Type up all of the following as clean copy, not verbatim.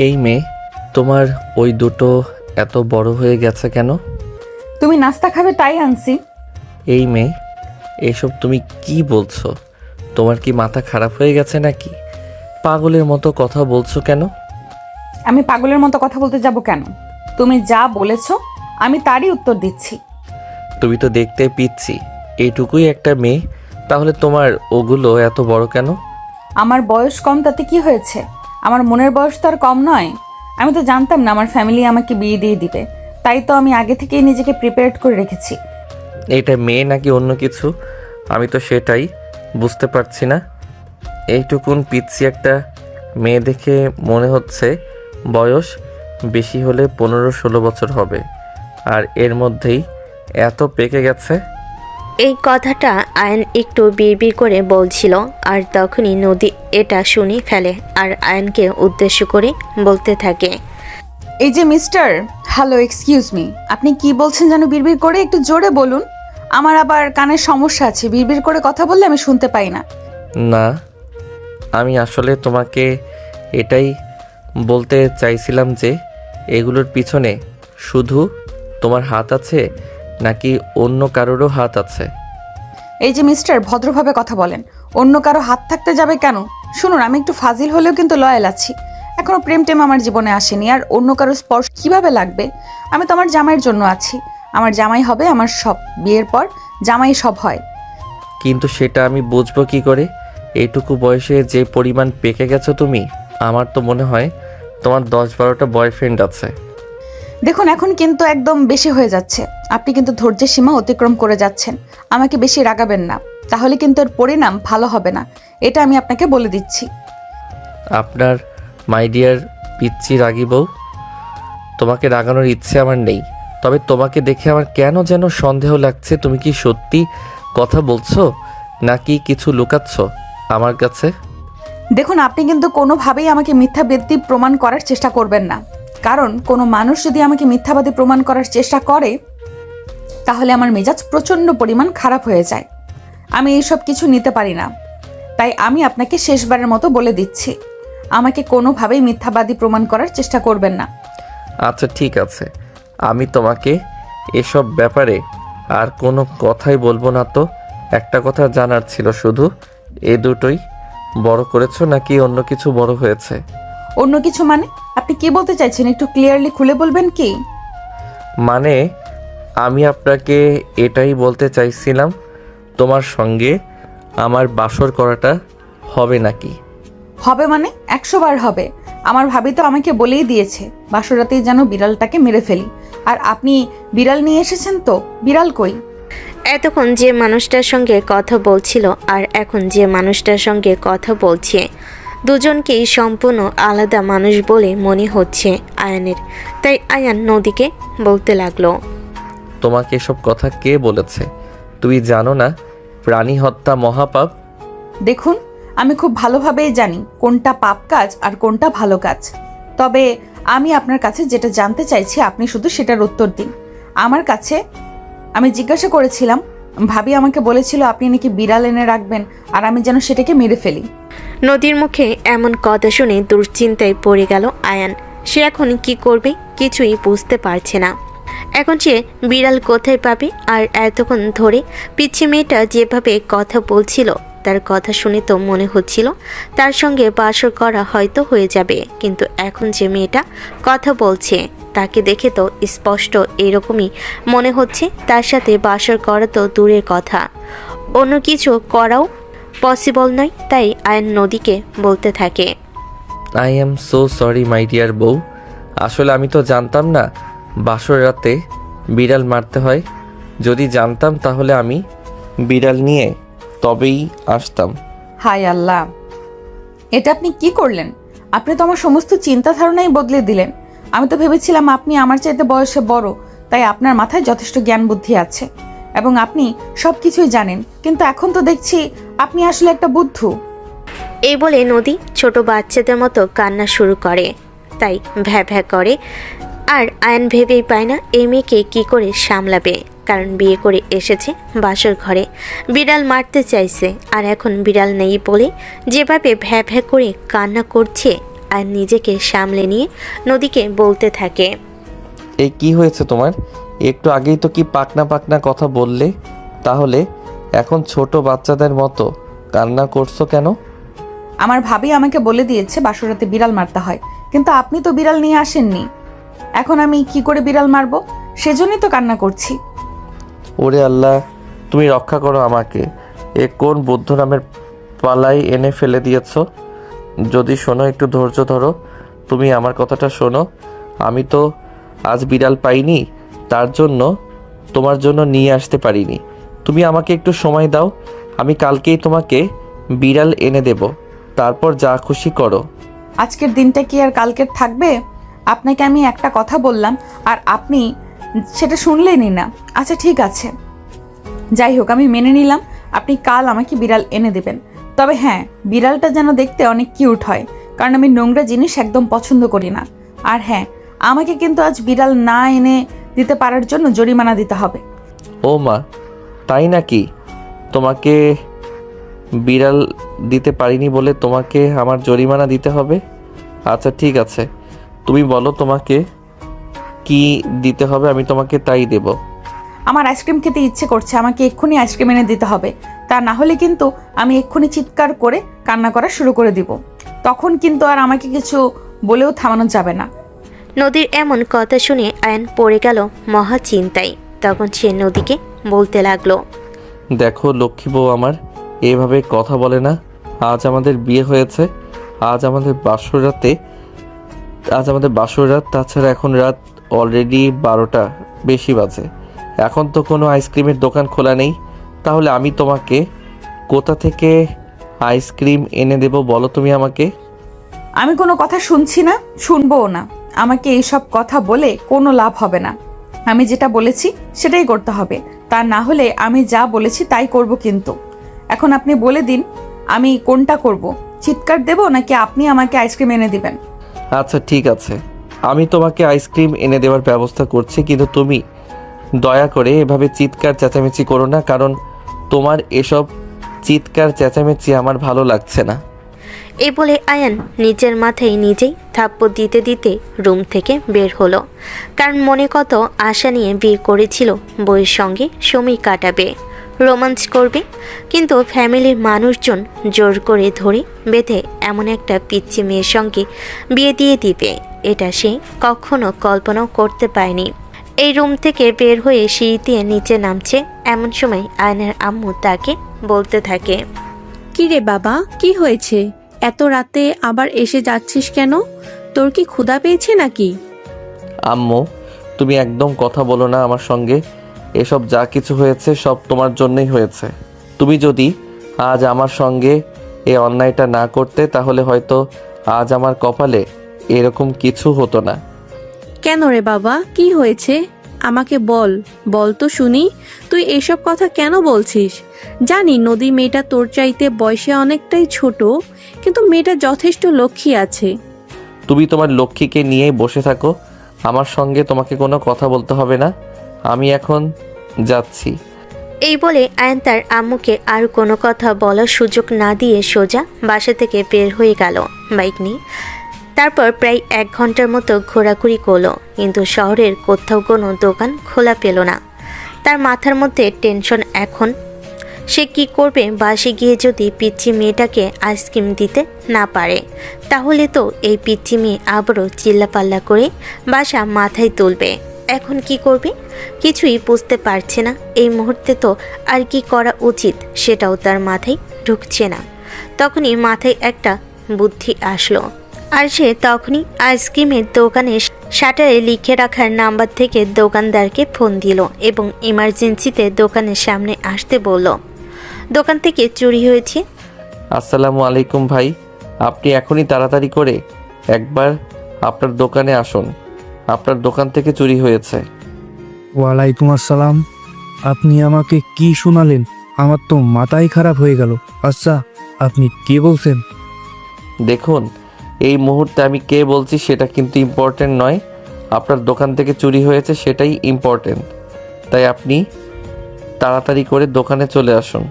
এই মেয়ে, তোমার ওই দুটো এত বড় হয়ে গেছে কেন? তুমি নাস্তা খাবে তাই আনছি। এই মেয়ে, এসব তুমি কি বলছো? তোমার কি মাথা খারাপ হয়ে গেছে নাকি? পাগলের মতো কথা বলছো কেন? আমি পাগলের মতো কথা বলতে যাব কেন? তুমি যা বলেছো আমি তারই উত্তর দিচ্ছি। তুমি তো দেখতে পিচ্ছি, এইটুকুই একটা মেয়ে, তাহলে তোমার ওগুলো এত বড় কেন? আমার বয়স কম তাতে কি হয়েছে? আমার মনের বয়স তো আর কম নয়। আমি তো জানতাম না আমার ফ্যামিলি আমাকে বিয়ে দিয়ে দিবে, তাই তো আমি আগে থেকেই নিজেকে প্রিপেয়ার করে রেখেছি। এইটা মেয়ে নাকি অন্য কিছু, আমি তো সেটাই বুঝতে পারছি না। এইটুকুন পিচ্ছি একটা মেয়ে দেখে মনে হচ্ছে বয়স বেশি হলে 15-16 বছর হবে, আর এর মধ্যেই এত পেকে গেছে। এই কথাটা আয়ন একটু বিড়বিড় করে বলছিল, আর তখনই নদী এটা শুনে ফেলে আর আয়নকে উদ্দেশ্য করে বলতে থাকে। এই যে মিস্টার, হ্যালো, এক্সকিউজ মি, আপনি কি বলছেন যেন বিড়বিড় করে? একটু জোরে বলুন, আমার আবার কানের সমস্যা আছে, বিড়বিড় করে কথা বললে আমি শুনতে পাই না। না, আমি আসলে তোমাকে এটাই বলতে চাইছিলাম যে এগুলোর পিছনে শুধু তোমার হাত আছে নাকি অন্য কারোরও হাত আছে? এই যে মিস্টার, ভদ্রভাবে কথা বলেন। অন্য কারো হাত থাকতে যাবে কেন? শুনুন, আমি একটু ফাজিল হলেও কিন্তু লয়াল আছি। এখনো প্রেম টেম আমার জীবনে আসেনি, আর অন্য কারো স্পর্শ কিভাবে লাগবে? আমি তো আমার জামাইয়ের জন্য আছি। আমার জামাই হবে আমার সব, বিয়ের পর জামাই সব হয়। কিন্তু সেটা আমি বুঝবো কি করে? এইটুকু বয়সে যে পরিমাণ পেকে গেছো তুমি, আমার তো মনে হয় তোমার 10-12টা বয়ফ্রেন্ড আছে। দেখুন, এখন কিন্তু একদম বেশি হয়ে যাচ্ছে। আপনি কিন্তু ধৈর্যের সীমা অতিক্রম করে যাচ্ছেন। আমাকে বেশি রাগাবেন না, তাহলে কিন্তু এর পরিণাম ভালো হবে না, এটা আমি আপনাকে বলে দিচ্ছি। আপনার মাই ডিয়ার পিচ্চি রাগী বউ, তোমাকে রাগানোর ইচ্ছে আমার নেই, তবে তোমাকে দেখে আমার কেন যেন সন্দেহ লাগছে। তুমি কি সত্যি কথা বলছো নাকি কিছু লুকাচ্ছ আমার কাছে? দেখুন, আপনি কিন্তু কোনোভাবেই আমাকে মিথ্যাবাদী প্রমাণ করার চেষ্টা করবেন না, কারণ কোনো মানুষ যদি আমাকে মিথ্যাবাদী প্রমাণ করার চেষ্টা করে তাহলে আমার মেজাজ প্রচণ্ড পরিমাণ খারাপ হয়ে যায়। আমি এইসব কিছু নিতে পারি না, তাই আমি আপনাকে শেষবারের মতো বলে দিচ্ছি, আমাকে কোনোভাবেই মিথ্যাবাদী প্রমাণ করার চেষ্টা করবেন না। আচ্ছা ঠিক আছে, আমি তোমাকে এসব ব্যাপারে আর কোনো কথাই বলবো না। তো একটা কথা জানার ছিল শুধু, এ দুটোই বড় করেছো নাকি অন্য কিছু বড় হয়েছে? অন্য কিছু মানে? আপনি কি বলতে চাইছেন, একটু ক্লিয়ারলি খুলে বলবেন কি? মানে আমি আপনাকে এটাই বলতে চাইছিলাম, তোমার সঙ্গে আমার বাসর করাটা হবে নাকি? হবে মানে 100 বার হবে। আমার ভাবি তো আমাকে বলেই দিয়েছে বাসরাতেই যেন বিড়ালটাকে মেরে ফেলি। আর আপনি বিড়াল নিয়ে এসেছেন, তো বিড়াল কই? এতক্ষণ যে মানুষটার সঙ্গে কথা বলছিল আর এখন যে মানুষটার সঙ্গে কথা বলছে, দুজনকেই সম্পূর্ণ আলাদা মানুষ বলে মনে হচ্ছে আয়ানের। তাই আয়ান নদীকে বলতে লাগলো। তোমাকে এসব কথা কে বলেছে? তুমি জানো না প্রাণী হত্যা মহাপাপ? দেখুন, আমি খুব ভালোভাবেই জানি কোনটা পাপ কাজ আর কোনটা ভালো কাজ। তবে আমি আপনার কাছে যেটা জানতে চাইছি আপনি শুধু সেটার উত্তর দিন। আমার কাছে আমি জিজ্ঞাসা করেছিলাম, ভাবি আমাকে বলেছিল আপনি নাকি বিড়াল এনে রাখবেন আর আমি যেন সেটাকে মেরে ফেলি। নদীর মুখে এমন কথা শুনে দুশ্চিন্তায় পড়ে গেল আয়ান। সে এখন কি করবে কিছুই বুঝতে পারছে না। এখন সে বিড়াল কোথায় পাবে? আর এতক্ষণ ধরে পিচ্ছি মেয়েটা যেভাবে কথা বলছিল তার কথা শুনে তো মনে হচ্ছিল তার সঙ্গে বাসর করা হয়তো হয়ে যাবে, কিন্তু এখন যে মেয়েটা কথা বলছে তাকে দেখে তো স্পষ্ট এরকমই মনে হচ্ছে তার সাথে বাসর করা তো দূরের কথা, অন্য কিছু করাও পসিবল নয়। তাই আয়ন নদীকে বলতে থাকে, I am so sorry my dear বউ, আসলে আমি তো জানতাম না বাসর রাতে বিড়াল মারতে হয়। যদি জানতাম তাহলে আমি বিড়াল নিয়ে তবেই আসতাম। হায় আল্লাহ, এটা আপনি কি করলেন? আপনি তো আমার সমস্ত চিন্তা ধারণাই বদলে দিলেন। আমি তো ভেবেছিলাম আপনি আমার চাইতে বয়সে বড়, তাই আপনার মাথায় যথেষ্ট জ্ঞান বুদ্ধি আছে এবং আপনি সব কিছুই জানেন, কিন্তু এখন তো দেখছি আপনি আসলে একটা বুদ্ধু। এই বলে নদী ছোট বাচ্চাদের মতো কান্না শুরু করে। তাই ভ্যা ভ্যা করে। আর আয়ন ভেবেই পায় না এই মেয়েকে কী করে সামলাবে, কারণ বিয়ে করে এসেছে বাসর ঘরে, বিড়াল মারতে চাইছে, আর এখন বিড়াল নেই বলে যেভাবে ভ্যা ভ্যা করে কান্না করছে আর নিজেকে সামলে নিয়ে নদীকে বলতে থাকে। এই কি হয়েছে তোমার? একটু আগেই তো কি পাকনা পাকনা কথা বললে, তাহলে এখন ছোট বাচ্চাদের মতো কান্না করছো কেন? আমার ভাবি আমাকে বলে দিয়েছে বাসরাতে বিড়াল মারতে হয়, কিন্তু আপনি তো বিড়াল নিয়ে আসেননি। এখন আমি কি করে বিড়াল মারবো? সেজন্যই তো কান্না করছি। ওরে আল্লাহ, তুমি রক্ষা করো আমাকে। এ কোন বুদ্ধ নামের পালাই এনে ফেলে দিয়েছো? যদি শোনো, একটু ধৈর্য ধরো। তুমি আমার কথাটা শোনো। আমি তো আজ বিড়াল পাইনি, তার জন্য তোমার জন্য নিয়ে আসতে পারিনি। তুমি আমাকে একটু সময় দাও, আমি কালকেই তোমাকে বিড়াল এনে দেব। তারপর যা খুশি করো। আজকের দিনটা কি আর কালকের থাকবে? আপনাকে আমি একটা কথা বললাম আর আপনি সেটা শুনলেনই না। আচ্ছা ঠিক আছে, যাই হোক, আমি মেনে নিলাম আপনি কাল আমাকে বিড়াল এনে দেবেন। তবে হ্যাঁ, বিড়ালটা যেন দেখতে অনেক কিউট হয়, কারণ আমি নোংরা জিনিস একদম পছন্দ করি না। আর হ্যাঁ, আমাকে কিন্তু আজ বিড়াল না এনে দিতে পারার জন্য জরিমানা দিতে হবে। ও মা, তাই নাকি? তোমাকে বিড়াল দিতে পারিনি বলে তোমাকে আমার জরিমানা দিতে হবে? আচ্ছা ঠিক আছে, তুমি বলো তোমাকে কি দিতে হবে, আমি তোমাকে তাই দেব। আমার আইসক্রিম খেতে ইচ্ছে করছে, আমাকে এক্ষুনি আইসক্রিম এনে দিতে হবে। তা না হলে কিন্তু আমি এক্ষুনি চিৎকার করে কান্না করা শুরু করে দিব। তখন কিন্তু আর আমাকে কিছু বলেও থামানো যাবে না। নদীর এমন কথা শুনে আয়ান পড়ে গেল মহা চিন্তায়। তখন সে নদীকে বলতে লাগলো। দেখো লক্ষ্মী বউ আমার এভাবে কথা বলে না। আজ আমাদের বিয়ে হয়েছে, আজ আমাদের বাসর রাত। তাছাড়া এখন রাত অলরেডি 12টা বেশি বাজে। এখন তো কোনো আইসক্রিমের দোকান খোলা নেই। তাহলে আমি তোমাকে কোথা থেকে আইসক্রিম এনে দেব বলো তুমি আমাকে? আমি কোনো কথা শুনছি না, শুনবও না। আমাকে এইসব কথা বলে কোনো লাভ হবে না। আমি যেটা বলেছি সেটাই করতে হবে। তা না হলে আমি যা বলেছি তাই করব। কিন্তু এখন আপনি বলে দিন, আমি কোনটা করব? চিৎকার দেব নাকি আপনি আমাকে আইসক্রিম এনে দিবেন? আচ্ছা ঠিক আছে, আমি তোমাকে আইসক্রিম এনে দেওয়ার ব্যবস্থা করছি, কিন্তু তুমি দয়া করে এভাবে চিৎকার চেঁচামেচি করো না, কারণ তোমার এসব চিৎকার চেঁচামেচি আমার ভালো লাগছে না। এই বলে আয়ান নিজের মাথায় নিজেই থাপ্পড় দিতে দিতে রুম থেকে বের হলো। কারণ মনে কত আশা নিয়ে বিয়ে করেছিল, বউয়ের সঙ্গে সময় কাটাবে, রোমাঞ্চ করবে, কিন্তু ফ্যামিলির মানুষজন জোর করে ধরে বেঁধে এমন একটা পিচ্চি মেয়ের সঙ্গে বিয়ে দিয়ে দিবে, এটা সে কখনো কল্পনাও করতে পারেনি। এই রুম থেকে বের হয়ে সিঁড়ি দিয়ে নিচে নামছে, এমন সময় আয়নার আম্মু তাকে বলতে থাকে। কি রে বাবা, কি হয়েছে? এত রাতে আবার এসে যাচ্ছিস কেন? তোর কি ক্ষুধা পেয়েছে নাকি? আম্মু, তুমি একদম কথা বলো না আমার সঙ্গে। এসব যা কিছু হয়েছে সব তোমার জন্যই হয়েছে। তুমি যদি আজ আমার সঙ্গে এই অন্যায়টা না করতে, তাহলে হয়তো আজ আমার কপালে এরকম কিছু হতো না। কেন রে বাবা, কি হয়েছে? আমাকে বল, বল তো শুনি। তুই এসব কথা কেন বলছিস? জানি নদী মেয়েটা তোর চাইতে বয়সে অনেকটাই ছোট, কিন্তু মেয়েটা যথেষ্ট লক্ষ্মী আছে। তুমি তোমার লক্ষ্মীকে নিয়েই বসে থাকো, আমার সঙ্গে তোমাকে কোনো কথা বলতে হবে না। আমি এখন যাচ্ছি। এই বলে আয়ন তার আম্মুকে আর কোনো কথা বলার সুযোগ না দিয়ে সোজা বাসা থেকে বের হয়ে গেল বাইক নিয়ে। তারপর প্রায় 1 ঘন্টার মতো ঘোরাঘুরি করলো, কিন্তু শহরের কোথাও কোনো দোকান খোলা পেল না। তার মাথার মধ্যে টেনশন। এখন সে কি করবে? বাসে গিয়ে যদি পিচ্চি মেয়েটাকে আইসক্রিম দিতে না পারে, তাহলে তো এই পিচ্চি মেয়ে আবারও চিল্লাপাল্লা করে বাসা মাথায় তুলবে। এখন কি করবে কিছুই বুঝতে পারছে না। এই মুহূর্তে তো আর কি করা উচিত সেটাও তার মাথায় ঢুকছে না। তখনই মাথায় একটা বুদ্ধি আসলো, আর সে তখনই আইসক্রিমের দোকানের শাটারে লিখে রাখার নাম্বার থেকে দোকানদারকে ফোন দিল এবং ইমার্জেন্সিতে দোকানের সামনে আসতে বলল। দোকান থেকে চুরি হয়েছে। আসসালামু আলাইকুম ভাই, আপনি এখনই তাড়াতাড়ি করে একবার আপনার দোকানে আসুন, আপনার দোকান থেকে চুরি হয়েছে। ওয়ালাইকুম আসসালাম। আপনি আমাকে কি শোনালেন? আমার তো মাথাই খারাপ হয়ে গেল। আচ্ছা, আপনি কে বলছেন? দেখুন, এই মুহূর্তে আমি কে বলছি সেটা কিন্তু ইম্পর্টেন্ট নয়, আপনার দোকান থেকে চুরি হয়েছে সেটাই ইম্পর্টেন্ট। তাই আপনি তাড়াতাড়ি করে দোকানে চলে আসুন।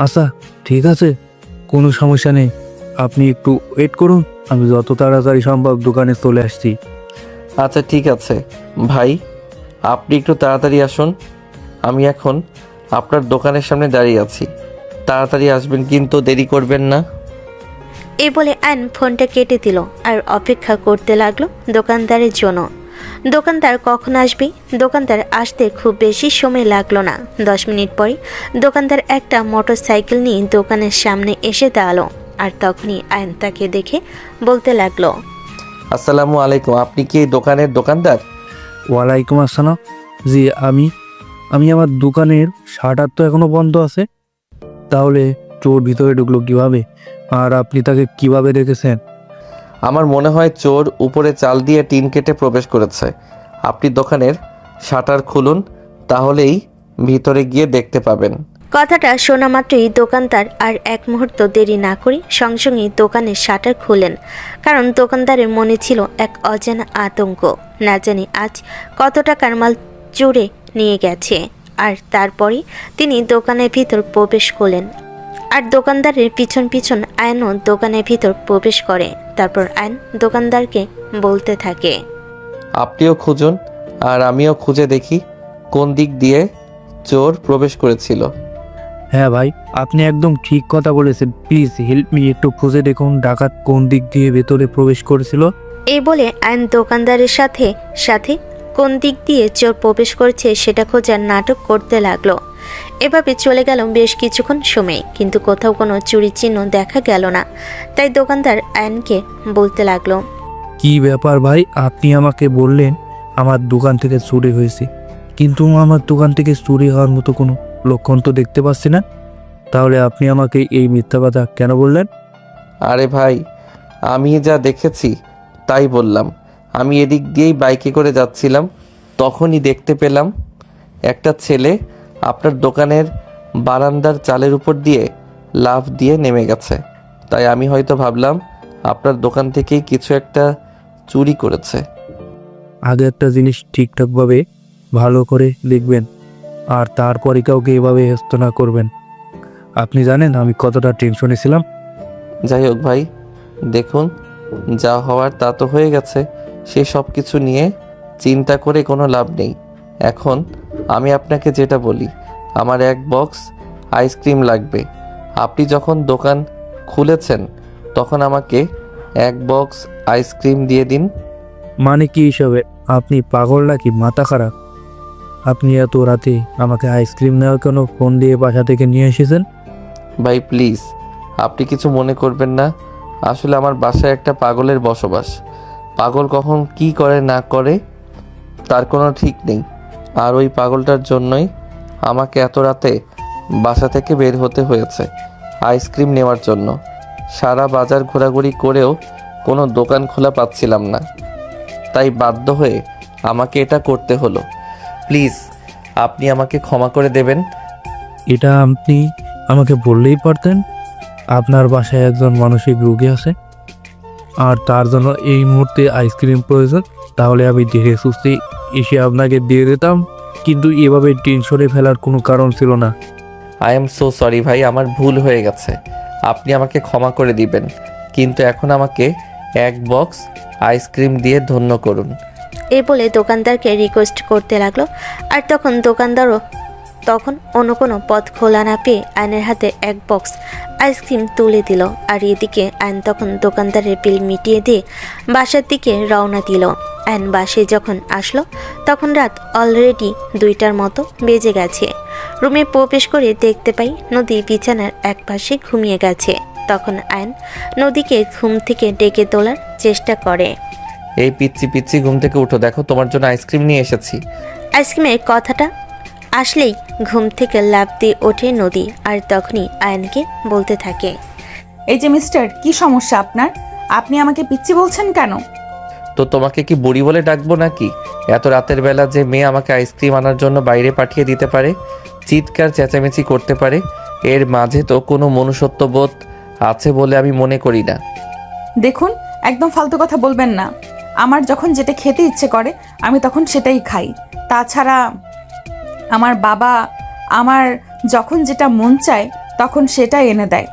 আচ্ছা ঠিক আছে, কোনো সমস্যা নেই। আপনি একটু ওয়েট করুন, আমি যত তাড়াতাড়ি সম্ভব দোকানে চলে আসছি। আচ্ছা ঠিক আছে ভাই, আপনি একটু তাড়াতাড়ি আসুন। আমি এখন আপনার দোকানের সামনে দাঁড়িয়ে আছি, তাড়াতাড়ি আসবেন কিন্তু দেরি করবেন না। এই বলে আয়ন ফোনটা কেটে দিল আর অপেক্ষা করতে লাগলো দোকানদারের জন্য। দোকানদার কখন আসবে? দোকানদার আসতে খুব বেশি সময় লাগলো না। 10 মিনিট পরে দোকানদার একটা মোটর সাইকেল নিয়ে দোকানের সামনে এসে দাঁড়ালো। আর তখনই আয়ন তাকে দেখে বলতে লাগলো, আসসালামু আলাইকুম, আপনি কি এই দোকানের দোকানদার? ওয়ালাইকুম আসসালাম। জি আমি আমার দোকানের শাটার তো এখনো বন্ধ আছে। তাহলে চোর ভিতরে ঢুকলো কিভাবে, আর আপনি তাকে কিভাবে দেখেছেন? আমার মনে হয় চোর উপরে চাল দিয়ে টিন কেটে প্রবেশ করেছে। আপনি দোকানের শাটার খুলুন, তাহলেই ভিতরে গিয়ে দেখতে পাবেন। কথাটা শোনা মাত্রই দোকানদার আর এক মুহূর্ত দেরি না করে সঙ্গে সঙ্গে দোকানের শাটার খুলেন। কারণ দোকানদারের মনে ছিল এক অজানা আতঙ্ক, না জানি আজ কত টাকার মাল চুরে নিয়ে গেছে। আর তারপরে তিনি দোকানের ভিতর প্রবেশ করলেন। আর দোকানদারের পিছন পিছন আয়নও দোকানের ভিতর প্রবেশ করে। তারপর আয়ন দোকানদারকে বলতে থাকে, আপনিও খুঁজুন আর আমিও খুঁজে দেখি কোন দিক দিয়ে চোর প্রবেশ করেছিল। হ্যাঁ ভাই, আপনি একদম ঠিক কথা বলেছেন। প্লিজ হেল্প মি, একটু খুঁজে দেখুন ডাকাত কোন দিক দিয়ে ভেতরে প্রবেশ করেছিল। এই বলে আয়ন দোকানদারের সাথে সাথে কোন দিক দিয়ে চোর প্রবেশ করেছে সেটা খোঁজার নাটক করতে লাগলো। এভাবে চলে গেল বেশ কিছুক্ষণ সময়, কিন্তু কোথাও কোনো চুরি চিহ্ন দেখা গেল না। তাই দোকানদার আয়নকে বলতে লাগলো, কি ব্যাপার ভাই, আপনি আমাকে বললেন আমার দোকান থেকে চুরি হয়েছে, কিন্তু আমার দোকান থেকে চুরি হওয়ার মতো কোনো লক্ষণ তো দেখতে পাচ্ছি না। তাহলে আপনি আমাকে এই মিথ্যা কথা কেন বললেন? আরে ভাই, আমি যা দেখেছি তাই বললাম। আমি এদিক দিয়েই বাইকে করে যাচ্ছিলাম, তখনই দেখতে পেলাম একটা ছেলে আপনার দোকানের বারান্দার চালের উপর দিয়ে লাফ দিয়ে নেমে গেছে। তাই আমি হয়তো ভাবলাম আপনার দোকান থেকেই কিছু একটা চুরি করেছে। আগে একটা জিনিস ঠিকঠাকভাবে ভালো করে দেখবেন, আর তারপরে কাউকে এভাবে হেস্ত না করবেন। আপনি জানেন আমি কতটা টেনশনে ছিলাম। যাই হোক ভাই, দেখুন যা হওয়ার তা তো হয়ে গেছে, সে সব কিছু নিয়ে চিন্তা করে কোনো লাভ নেই। এখন আমি আপনাকে যেটা বলি, আমার এক বক্স আইসক্রিম লাগবে। আপনি যখন দোকান খুলেছেন তখন আমাকে এক বক্স আইসক্রিম দিয়ে দিন। মানে কি হিসাবে? আপনি পাগল নাকি মাথা খারাপ? আপনি এত রাতে আমাকে আইসক্রিম নেওয়ার কেন ফোন দিয়ে বাসা থেকে নিয়ে এসেছেন? ভাই প্লিজ, আপনি কিছু মনে করবেন না। আসলে আমার বাসায় একটা পাগলের বসবাস। পাগল কখন কি করে না করে তার কোনো ঠিক নেই। আর ওই পাগলটার জন্যই আমাকে এত রাতে বাসা থেকে বের হতে হয়েছে আইসক্রিম নেওয়ার জন্য। সারা বাজার ঘোরাঘুরি করেও কোনো দোকান খোলা পাচ্ছিলাম না, তাই বাধ্য হয়ে আমাকে এটা করতে হলো। প্লিজ আপনি আমাকে ক্ষমা করে দেবেন। এটা আপনি আমাকে বললেই পারতেন। আপনার বাসায় একজন মানসিক রোগী আছে, আর তার জন্য এই মুহূর্তে আইসক্রিম প্রয়োজন। তাহলে আমি ধীরে সুস্থে এসে আপনাকে দিয়ে দিতাম, কিন্তু এভাবে টেনশনে ফেলার কোনো কারণ ছিল না। আই এম সো সরি ভাই, আমার ভুল হয়ে গেছে। আপনি আমাকে ক্ষমা করে দিবেন, কিন্তু এখন আমাকে এক বক্স আইসক্রিম দিয়ে ধন্য করুন। এই বলে দোকানদারকে রিকোয়েস্ট করতে লাগলো। আর তখন দোকানদারও অন্য কোনো পথ খোলা না পেয়ে আয়নের হাতে এক বক্স আইসক্রিম তুলে দিল। আর এদিকে আয়ন তখন দোকানদারের বিল মিটিয়ে দিয়ে বাসার দিকে রওনা দিল। আয়ন বাসে যখন আসলো তখন রাত অলরেডি 2টার মতো বেজে গেছে। রুমে প্রবেশ করে দেখতে পাই নদী বিছানার এক পাশে ঘুমিয়ে গেছে। তখন আয়ন নদীকে ঘুম থেকে ডেকে তোলার চেষ্টা করে। এই পিচ্ছি পিচ্ছি, ঘুম থেকে উঠো, দেখো তোমার জন্য আইসক্রিম নিয়ে এসেছি। আইসক্রিমের কথাটা আসলেই ঘুম থেকে লাফ দিয়ে ওঠে নদী। আর তখনই আয়নকে বলতে থাকে, এই যে মিস্টার, কি সমস্যা আপনার? আপনি আমাকে পিচ্চি বলছেন কেন? তো তোমাকে কি বুড়ি বলে ডাকবো নাকি? এত রাতের বেলা যে মেয়ে আমাকে আইসক্রিম আনার জন্য বাইরে পাঠিয়ে দিতে পারে, চিৎকার চেঁচামেচি করতে পারে, এর মাঝে তো কোনো মনুষ্যত্ববোধ আছে বলে আমি মনে করি না। দেখুন, একদম ফালতু কথা বলবেন না। আমার যখন যেটা খেতে ইচ্ছে করে আমি তখন সেটাই খাই। তাছাড়া আমার বাবা আমার যখন যেটা মন চায় তখন সেটাই এনে দেয়।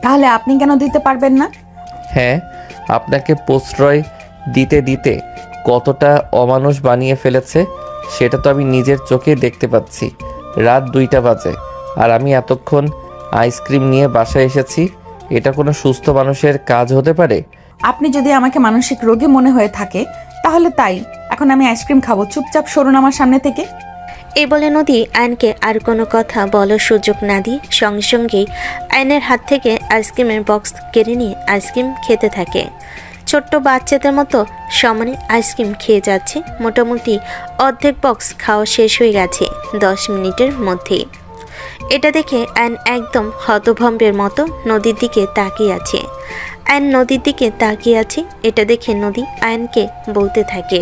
তাহলে আপনি কেন দিতে পারবেন না? হ্যাঁ, আপনাকে প্রশ্রয় দিতে দিতে কতটা অমানুষ বানিয়ে ফেলেছে সেটা তো আমি নিজের চোখে দেখতে পাচ্ছি। রাত 2টা বাজে আর আমি এতক্ষণ আইসক্রিম নিয়ে বাসায় এসেছি। এটা কোনো সুস্থ মানুষের কাজ হতে পারে? আপনি যদি আমাকে মানসিক রোগী মনে হয়ে থাকে তাহলে তাই। এখন আমি আইসক্রিম খাবো, চুপচাপ সরুন আমার সামনে থেকে। এই বলে নদী আয়নকে আর কোনো কথা বলার সুযোগ না দিয়ে সঙ্গে সঙ্গেই আয়নের হাত থেকে আইসক্রিমের বক্স কেড়ে নিয়ে আইসক্রিম খেতে থাকে। ছোট্ট বাচ্চাদের মতো সমানে আইসক্রিম খেয়ে যাচ্ছে। মোটামুটি অর্ধেক বক্স খাওয়া শেষ হয়ে গেছে 10 মিনিটের মধ্যেই। এটা দেখে আয়ন একদম হতভম্বের মতো নদীর দিকে তাকিয়ে আছে। আয়ন নদীর দিকে তাকিয়ে আছে। এটা দেখে নদী আয়নকে বলতে থাকে,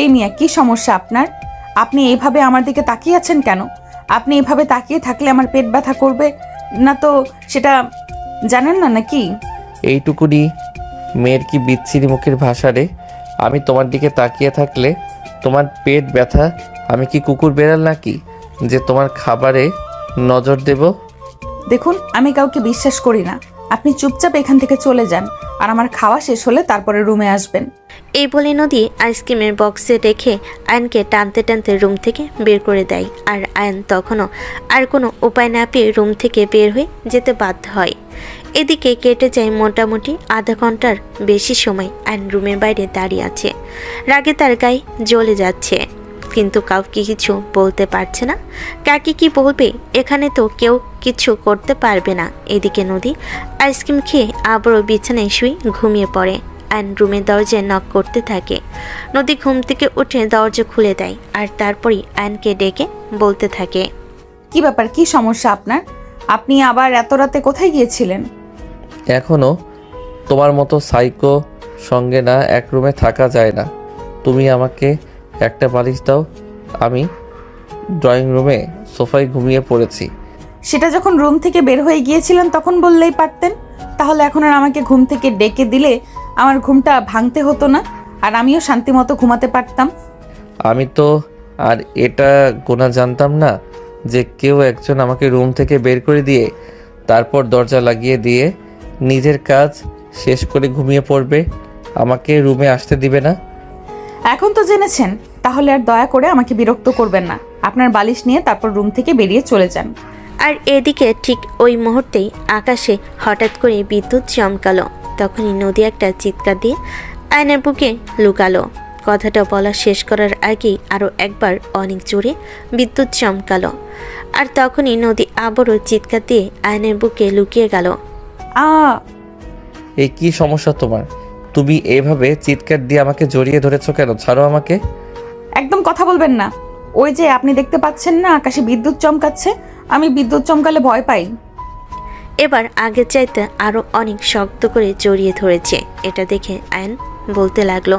এই মিয়া, কি সমস্যা আপনার? আপনি এইভাবে আমার দিকে তাকিয়ে আছেন কেন? আপনি এইভাবে তাকিয়ে থাকলে আমার পেট ব্যথা করবে না তো সেটা জানেন না নাকি? এইটুকুনি মেয়ের কি বিচ্ছিরি মুখের ভাষা রে। আমি তোমার দিকে তাকিয়ে থাকলে তোমার পেট ব্যথা? আমি কি কুকুর বেড়াল নাকি যে তোমার খাবারে নজর দেব? দেখুন, আমি কাউকে বিশ্বাস করি না। আপনি চুপচাপ এখান থেকে চলে যান আর আমার খাওয়া শেষ হলে তারপরে রুমে আসবেন। এই বলে নদী আইসক্রিমের বক্সে রেখে আয়নকে টানতে টানতে রুম থেকে বের করে দেয়। আর আয়ন তখনও আর কোনো উপায় না পেয়ে রুম থেকে বের হয়ে যেতে বাধ্য হয়। এদিকে কেটে যায় মোটামুটি আধা ঘন্টার বেশি সময়। আয়ন রুমের বাইরে দাঁড়িয়ে আছে, রাগে তার গায়ে জ্বলে যাচ্ছে, কিন্তু কাউকে কিছু বলতে পারছে না। কাকে কি বলবে? এখানে তো কেউ কিছু করতে পারবে না। এদিকে নদী আইসক্রিম খেয়ে আবারও বিছানায় শুয়ে ঘুমিয়ে পড়ে। আয়ন রুমের দরজায় নক করতে থাকে। নদী ঘুম থেকে উঠে দরজা খুলে দেয় আর তারপরই আয়নকে ডেকে বলতে থাকে, কি ব্যাপার, কি সমস্যা আপনার? আপনি আবার এত রাতে কোথায় গিয়েছিলেন? এখনো তোমার মতো সাইকো সঙ্গে না এক রুমে থাকা যায় না। তুমি আমাকে একটা বালিশ দাও। আমি ড্রয়িং রুমে সোফায় ঘুমিয়ে পড়েছি। সেটা যখন রুম থেকে বের হয়ে গিয়েছিলেন তখন বললেই পারতেন। তাহলে এখন আর আমাকে ঘুম থেকে ডেকে দিলে আমার ঘুমটা ভাঙতে হতো না আর আমিও শান্তিমতো ঘুমাতে পারতাম। আমি তো আর এটা গোনা জানতাম না যে কেউ একজন আমাকে রুম থেকে বের করে দিয়ে তারপর দরজা লাগিয়ে দিয়ে নিজের কাজ শেষ করে ঘুমিয়ে পড়বে, আমাকে রুমে আসতে দিবে না। এখন তো জেনেছেন, তাহলে আর দয়া করে আমাকে বিরক্ত করবেন না। আপনার বালিশ নিয়ে তারপর রুম থেকে বেরিয়ে চলে যান। আর এদিকে ঠিক ওই মুহূর্তেই আকাশে হঠাৎ করে বিদ্যুৎ চমকালো। তখনই নদী একটা চিৎকার দিয়ে আয়নের বুকে লুকালো। কথাটা বলা শেষ করার আগেই আরও একবার অনেক জোরে বিদ্যুৎ চমকালো। আর তখনই নদী আবারও চিৎকার দিয়ে আয়নের বুকে লুকিয়ে গেল। আ এই কি সমস্যা তোমার? তুমি এভাবে চিৎকার দিয়ে আমাকে জড়িয়ে ধরেছো কেন? ছাড়ো আমাকে। একদম কথা বলবেন না। ওই যে আপনি দেখতে পাচ্ছেন না আকাশে বিদ্যুৎ চমকাচ্ছে, আমি বিদ্যুৎ চমকালে ভয় পাই। এবার আগের চাইতে আরও অনেক শক্ত করে জড়িয়ে ধরেছে। এটা দেখে আয়ন বলতে লাগলো।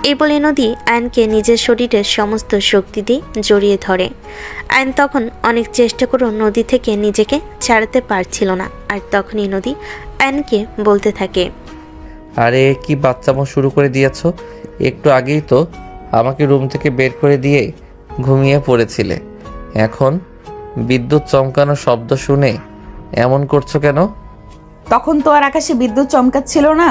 এই বলে নদী আয়নকে নিজের শরীরের সমস্ত শক্তি দিয়ে জড়িয়ে ধরে। আয়ন তখন অনেক চেষ্টা করেও নদী থেকে নিজেকে ছাড়াতে পারছিল না। আর তখনই নদী আয়নকে বলতে থাকে, আরে কি বাচ্চামো শুরু করে দিয়েছো? একটু আগেই তো আমাকে রুম থেকে বের করে দিয়ে ঘুমিয়ে পড়েছিলে। এখন বিদ্যুৎ চমকানো শব্দ শুনে এমন করছো কেন? তখন তো আর আকাশে বিদ্যুৎ চমকাচ্ছিল না,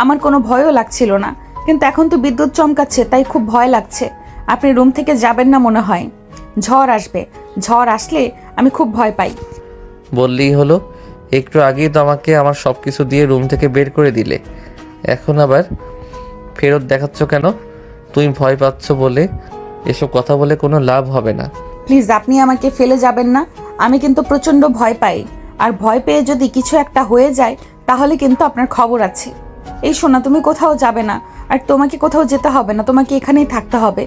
আমার কোনো ভয়ও লাগছিল না। কিন্তু এখন তো বিদ্যুৎ চমকাচ্ছে, তাই খুব ভয় লাগছে। আপনি রুম থেকে যাবেন না মনে হয়। ঝড় আসবে, ঝড় আসলে আমি খুব ভয় পাই। বললেই হলো, একটু আগেই তো আমাকে আমার সব কিছু দিয়ে রুম থেকে বের করে দিলে, এখন আবার ফেরত দেখাচ্ছ কেন? তুমি ভয় পাচ্ছ বলে এসব কথা বলে কোনো লাভ হবে না। প্লিজ, আপনি আমাকে ফেলে যাবেন না। আমি কিন্তু প্রচণ্ড ভয় পাই, আর ভয় পেয়ে যদি কিছু একটা হয়ে যায় তাহলে কিন্তু আপনার খবর আছে। এই শোনা, তুমি কোথাও যাবে না, আর তোমাকে কোথাও যেতে হবে না, তোমাকে এখানেই থাকতে হবে।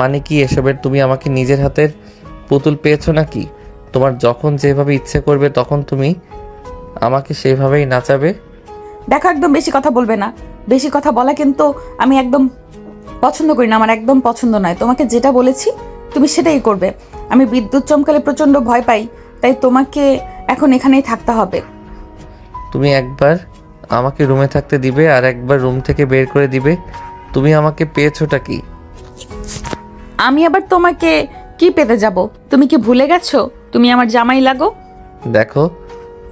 মানে কি এসবের? তুমি আমাকে নিজের হাতের পুতুল পেয়েছো নাকি? তোমার যখন যেভাবে ইচ্ছে করবে তখন তুমি আমাকে সেভাবেই নাচাবে। দেখো, একদম বেশি কথা বলবে না। বেশি কথা বলা কিন্তু আমি একদম পছন্দ করি না, আমার একদম পছন্দ নয়। তোমাকে যেটা বলেছি তুমি সেটাই করবে। আমি বিদ্যুৎ চমকালে প্রচণ্ড ভয় পাই, তাই তোমাকে এখন এখানেই থাকতে হবে। তুমি একবার আমাকে রুমে থাকতে দিবে আর একবার রুম থেকে বের করে দিবে। তুমি আমাকে পেয়েছোটা কি? আমি আবার তোমাকে কি পেতে যাব? তুমি কি ভুলে গেছো তুমি আমার জামাই লাগো? দেখো,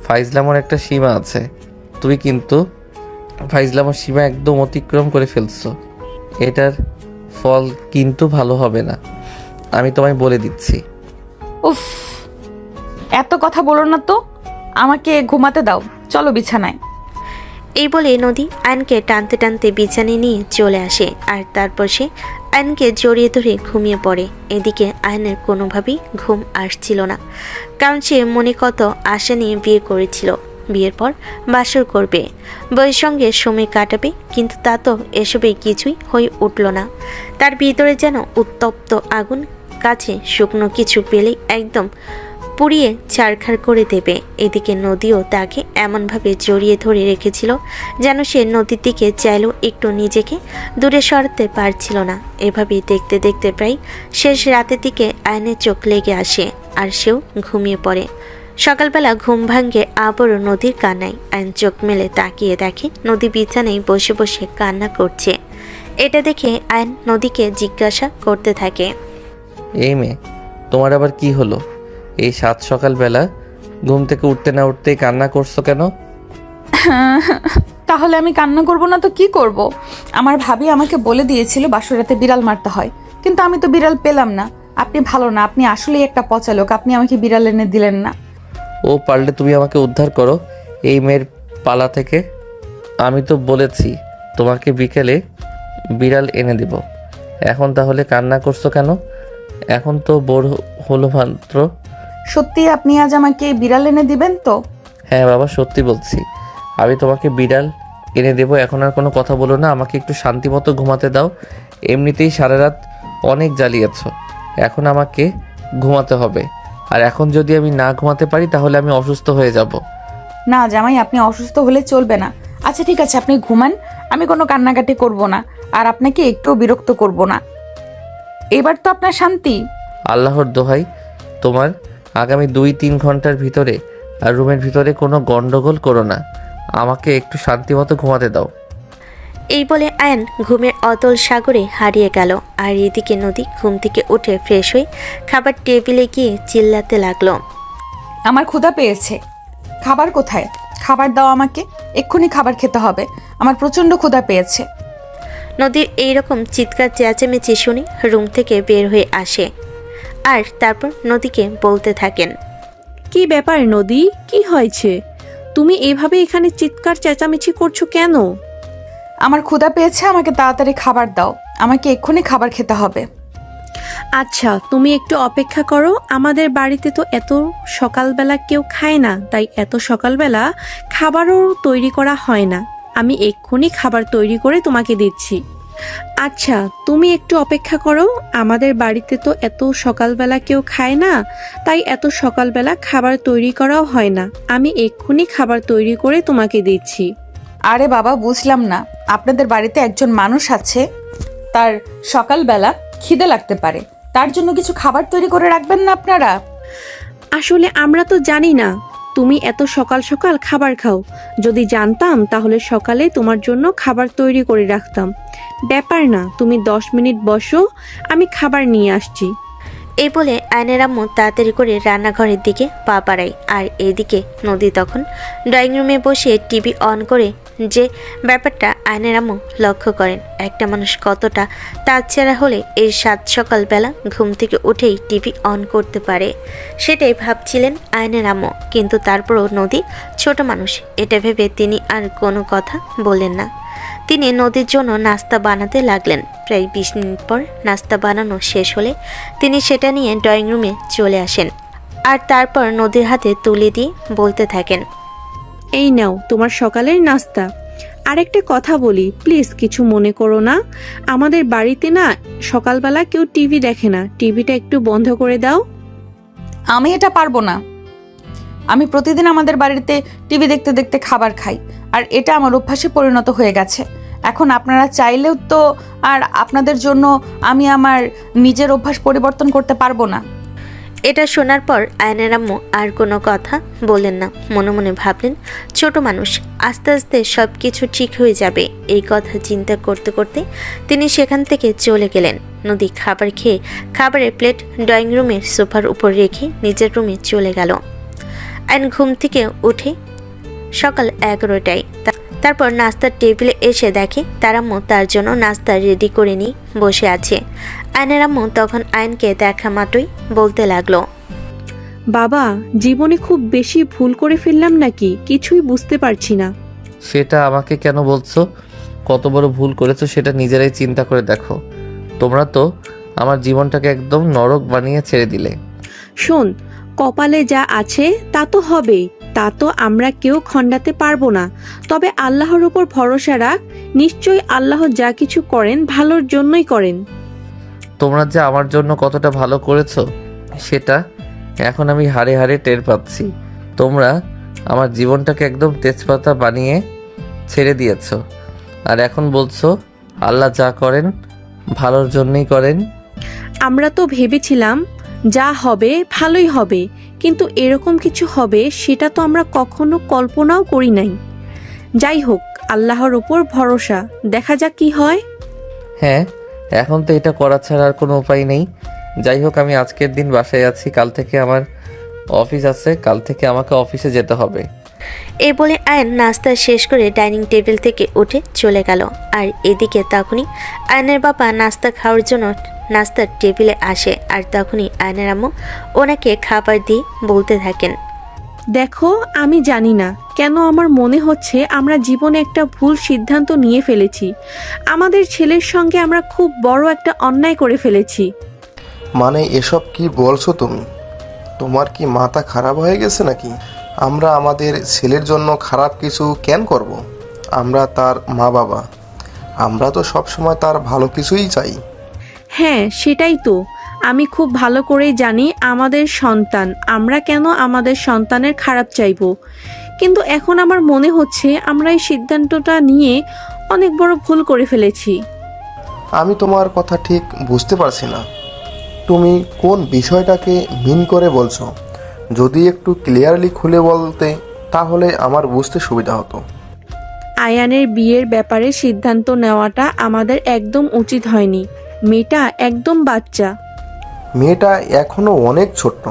ফাইজলামোর একটা সীমা আছে। তুই কিন্তু ফাইজলামোর সীমা একদম অতিক্রম করে ফেলছো। এটার ফল কিন্তু ভালো হবে না, আমি তোমায় বলে দিচ্ছি। উফ, এত কথা বলো না তো, আমাকে ঘুমাতে দাও, চলো বিছানায়। এই বলে নদী আয়নকে টানতে টানতে বিছানায় নিয়ে চলে আসে, আর তারপর সে আয়নকে জড়িয়ে ধরে ঘুমিয়ে পড়ে। এদিকে আয়নের কোনোভাবেই ঘুম আসছিল না, কারণ সে মনে কত আশা নিয়ে বিয়ে করেছিল। বিয়ের পর বাসর করবে, বইয়ের সঙ্গে সময় কাটাবে, কিন্তু তা তো এসবে কিছুই হয়ে উঠল না। তার ভিতরে যেন উত্তপ্ত আগুন, কাছে শুকনো কিছু পেলেই একদম পুড়িয়ে ছারখার করে দেবে। এদিকে নদীও তাকে এমনভাবে জড়িয়ে ধরে রেখেছিল যেন সে নদীর দিকে চাইলেও একটু নিজেকে দূরে সরাতে পারছিল না। এভাবেই দেখতে দেখতে প্রায় শেষ রাতের দিকে আয়নের চোখ লেগে আসে, আর সেও ঘুমিয়ে পড়ে। সকালবেলা ঘুম ভাঙ্গে আবারও নদীর কান্নায়। আয়ন চোখ মেলে তাকিয়ে দেখে নদী বিছানায় বসে বসে কান্না করছে। এটা দেখে আয়ন নদীকে জিজ্ঞাসা করতে থাকে, এই মেয়ে, তোমার আবার কি হলো? এই সাত সকালবেলা ঘুম থেকে উঠতে না উঠতেই কান্না করছো কেন? তাহলে আমি কান্না করব না তো কি করব? আমার ভাবি আমাকে বলে দিয়েছিল বাসরাতে বিড়াল মারতে হয়, কিন্তু আমি তো বিড়াল পেলাম না। আপনি ভালো না, আপনি আসলেই একটা পচা লোক, আপনি আমাকে বিড়াল এনে দিলেন না। ও পারলে তুমি আমাকে উদ্ধার করো এই মেয়ের পালা থেকে। আমি তো বলেছি তোমাকে বিকেলে বিড়াল এনে দেব। এখন তাহলে কান্না করছো কেন? এখন তো বোর হলো মাত্র। সত্যি আপনি আজ আমাকে বিড়াল এনে দিবেন তো? হ্যাঁ বাবা, সত্যি বলছি, আমি তোমাকে বিড়াল এনে দেবো। এখন আর কোনো কথা বলো না, আমাকে একটু শান্তি মতো ঘুমাতে দাও। এমনিতেই সারা রাত অনেক জ্বালিয়েছ, এখন আমাকে ঘুমাতে হবে। আর এখন যদি আমি না ঘুমাতে পারি তাহলে আমি অসুস্থ হয়ে যাব। না জামাই, আপনি অসুস্থ হলে চলবে না। আচ্ছা ঠিক আছে, আপনি ঘুমান, আমি কোনো কান্নাকাটি করব না, আর আপনাকে একটুও বিরক্ত করব না। এবার তো আপনার শান্তি। আল্লাহর দোহাই তোমার, আগামী 2-3 ঘন্টার ভিতরে আর রুমের ভিতরে কোনো গন্ডগোল করো না, আমাকে একটু শান্তি মতো ঘুমাতে দাও। এই বলে আয়ন ঘুমের অতল সাগরে হারিয়ে গেল। আর এদিকে নদী ঘুম থেকে উঠে ফ্রেশ হয়ে খাবার টেবিলে গিয়ে চিল্লাতে লাগলো, আমার ক্ষুধা পেয়েছে। খাবার কোথায়? খাবার দাও আমাকে, এক্ষুনি খাবার খেতে হবে, আমার প্রচণ্ড ক্ষুধা পেয়েছে। নদীর এইরকম চিৎকার চেঁচামেচি শুনে রুম থেকে বের হয়ে আসে, আর তারপর নদীকে বলতে থাকেন, কি ব্যাপার নদী, কি হয়েছে? তুমি এভাবে এখানে চিৎকার চেঁচামেচি করছো কেন? আমার ক্ষুধা পেয়েছে, আমাকে তাড়াতাড়ি খাবার দাও, আমাকে এক্ষুনি খাবার খেতে হবে। আচ্ছা তুমি একটু অপেক্ষা করো, আমাদের বাড়িতে তো এত সকালবেলা কেউ খায় না, তাই এত সকালবেলা খাবারও তৈরি করা হয় না। আমি এক্ষুনি খাবার তৈরি করে তোমাকে দিচ্ছি। আচ্ছা তুমি একটু অপেক্ষা করো, আমাদের বাড়িতে তো এত সকালবেলা কেউ খায় না, তাই এত সকালবেলা খাবার তৈরি করাও হয় না। আমি এক্ষুনি খাবার তৈরি করে তোমাকে দিচ্ছি। আরে বাবা, বুঝলাম না, আপনাদের বাড়িতে একজন মানুষ আছে, তার সকালবেলা খিদে লাগতে পারে, তার জন্য কিছু খাবার তৈরি করে রাখবেন না আপনারা? আসলে আমরা তো জানি না তুমি এত সকাল সকাল খাবার খাও। যদি জানতাম তাহলে সকালে তোমার জন্য খাবার তৈরি করে রাখতাম। ব্যাপার না, তুমি 10 মিনিট বসো, আমি খাবার নিয়ে আসছি। এই বলে আয়নের আম্মু তাড়াতাড়ি করে রান্নাঘরের দিকে পা বাড়ায়। আর এদিকে নদী তখন ড্রয়িং রুমে বসে টিভি অন করে, যে ব্যাপারটা আয়নের আম্মু লক্ষ্য করেন। একটা মানুষ কতটা তাছাড়া হলে এই সাত সকালবেলা ঘুম থেকে উঠেই টিভি অন করতে পারে, সেটাই ভাবছিলেন আয়নের আম্মু। কিন্তু তারপরও নদী ছোট মানুষ, এটা ভেবে তিনি আর কোনো কথা বললেন না। তিনি নদীর জন্য নাস্তা বানাতে লাগলেন। প্রায় 20 মিনিট পর নাস্তা বানানো শেষ হলে তিনি সেটা নিয়ে ড্রয়িং রুমে চলে আসেন, আর তারপর নদীর হাতে তুলে দিয়ে বলতে থাকেন, এই নাও তোমার সকালের নাস্তা। আরেকটা কথা বলি, প্লিজ কিছু মনে করো না, আমাদের বাড়িতে না সকালবেলা কেউ টিভি দেখে না, টিভিটা একটু বন্ধ করে দাও। আমি এটা পারবো না। আমি প্রতিদিন আমাদের বাড়িতে টিভি দেখতে দেখতে খাবার খাই, আর এটা আমার অভ্যাসে পরিণত হয়ে গেছে। এখন আপনারা চাইলেও তো আর আপনাদের জন্য আমি আমার নিজের অভ্যাস পরিবর্তন করতে পারবো না। এটা শোনার পর আয়নের আম্মু আর কোনো কথা বললেন না। মনে মনে ভাবলেন, ছোট মানুষ, আস্তে আস্তে সব কিছু ঠিক হয়ে যাবে। এই কথা চিন্তা করতে করতে তিনি সেখান থেকে চলে গেলেন। নদী খাবার খেয়ে খাবারের প্লেট ড্রয়িং রুমের সোফার উপর রেখে নিজের রুমে চলে গেল। আয়ন ঘুম থেকে উঠে সকাল 11টায়। তারপর নাস্তার টেবিলে এসে দেখে তার আম্মু তার জন্য নাস্তা রেডি করে নিয়ে বসে আছে। আয়নের আম্মু তখন আয়নকে দেখা মাত্রই বলতে লাগলো, বাবা, জীবনে খুব বেশি ভুল করে ফেললাম নাকি কিছুই বুঝতে পারছি না। সেটা আমাকে কেন বলছো? কত বড় ভুল করেছো সেটা নিজেরাই চিন্তা করে দেখো। তোমরা তো আমার জীবনটাকে একদম নরক বানিয়ে ছেড়ে দিলে। শোন, কপালে যা আছে তা তো হবেই, তা তো আমরা কেউ খণ্ডাতে পারবো না। তবে আল্লাহর উপর ভরসা রাখ, নিশ্চয়ই আল্লাহ যা কিছু করেন ভালোর জন্যই করেন। তোমরা যে আমার জন্য কতটা ভালো করেছো সেটা এখন আমি হাড়ে হাড়ে টের পাচ্ছি। তোমরা আমার জীবনটাকে একদম তেজপাতা বানিয়ে ছেড়ে দিয়েছো, আর এখন বলছো আল্লাহ যা করেন ভালোর জন্যই করেন। আমরা তো ভেবেছিলাম যা হবে ভালোই হবে, কিন্তু এরকম কিছু হবে সেটা তো আমরা কখনো কল্পনাও করি নাই। যাই হোক, আল্লাহর উপর ভরসা, দেখা যাক কি হয়। হ্যাঁ, এখন তো এটা করা ছাড়া আর কোনো উপায় নেই। যাই হোক, আমি আজকের দিন বাসায় আছি, কাল থেকে আমার অফিস আছে, কাল থেকে আমাকে অফিসে যেতে হবে। এই বলে আয়ন নাস্তা শেষ করে ডাইনিং টেবিল থেকে উঠে চলে গেল। আর এদিকে তখনই আয়নের বাবা নাস্তা খাওয়ার জন্য নাস্তার টেবিলে আসে। আর তখনই আয়নের আম্মু ওনাকে খাবার দিয়ে বলতে থাকেন, দেখো, আমি জানি না কেন আমার মনে হচ্ছে আমরা জীবনে একটা ভুল সিদ্ধান্ত নিয়ে ফেলেছি। আমাদের ছেলের সঙ্গে আমরা খুব বড় একটা অন্যায় করে ফেলেছি। মানে এসব কি বলছো তুমি? তোমার কি মাথা খারাপ হয়ে গেছে নাকি? আমরা আমাদের ছেলের জন্য খারাপ কিছু কেন করব? আমরা তার মা বাবা, আমরা তো সবসময় তার ভালো কিছুই চাই। হ্যাঁ, সেটাই তো। আমি খুব ভালো করেই জানি আমাদের সন্তান, আমরা কেন আমাদের সন্তানের খারাপ চাইবো। কিন্তু এখন আমার মনে হচ্ছে আমরা এই সিদ্ধান্তটা নিয়ে অনেক বড় ভুল করে ফেলেছি। আমি তোমার কথা ঠিক বুঝতে পারছি না। তুমি কোন বিষয়টাকে মিন করে বলছো? যদি একটু ক্লিয়ারলি খুলে বলতে তাহলে আমার বুঝতে সুবিধা হতো। আয়ানের বিয়ের ব্যাপারে সিদ্ধান্ত নেওয়াটা আমাদের একদম উচিত হয়নি। মেয়েটা একদম বাচ্চা। মেয়েটা এখনও অনেক ছোট্ট,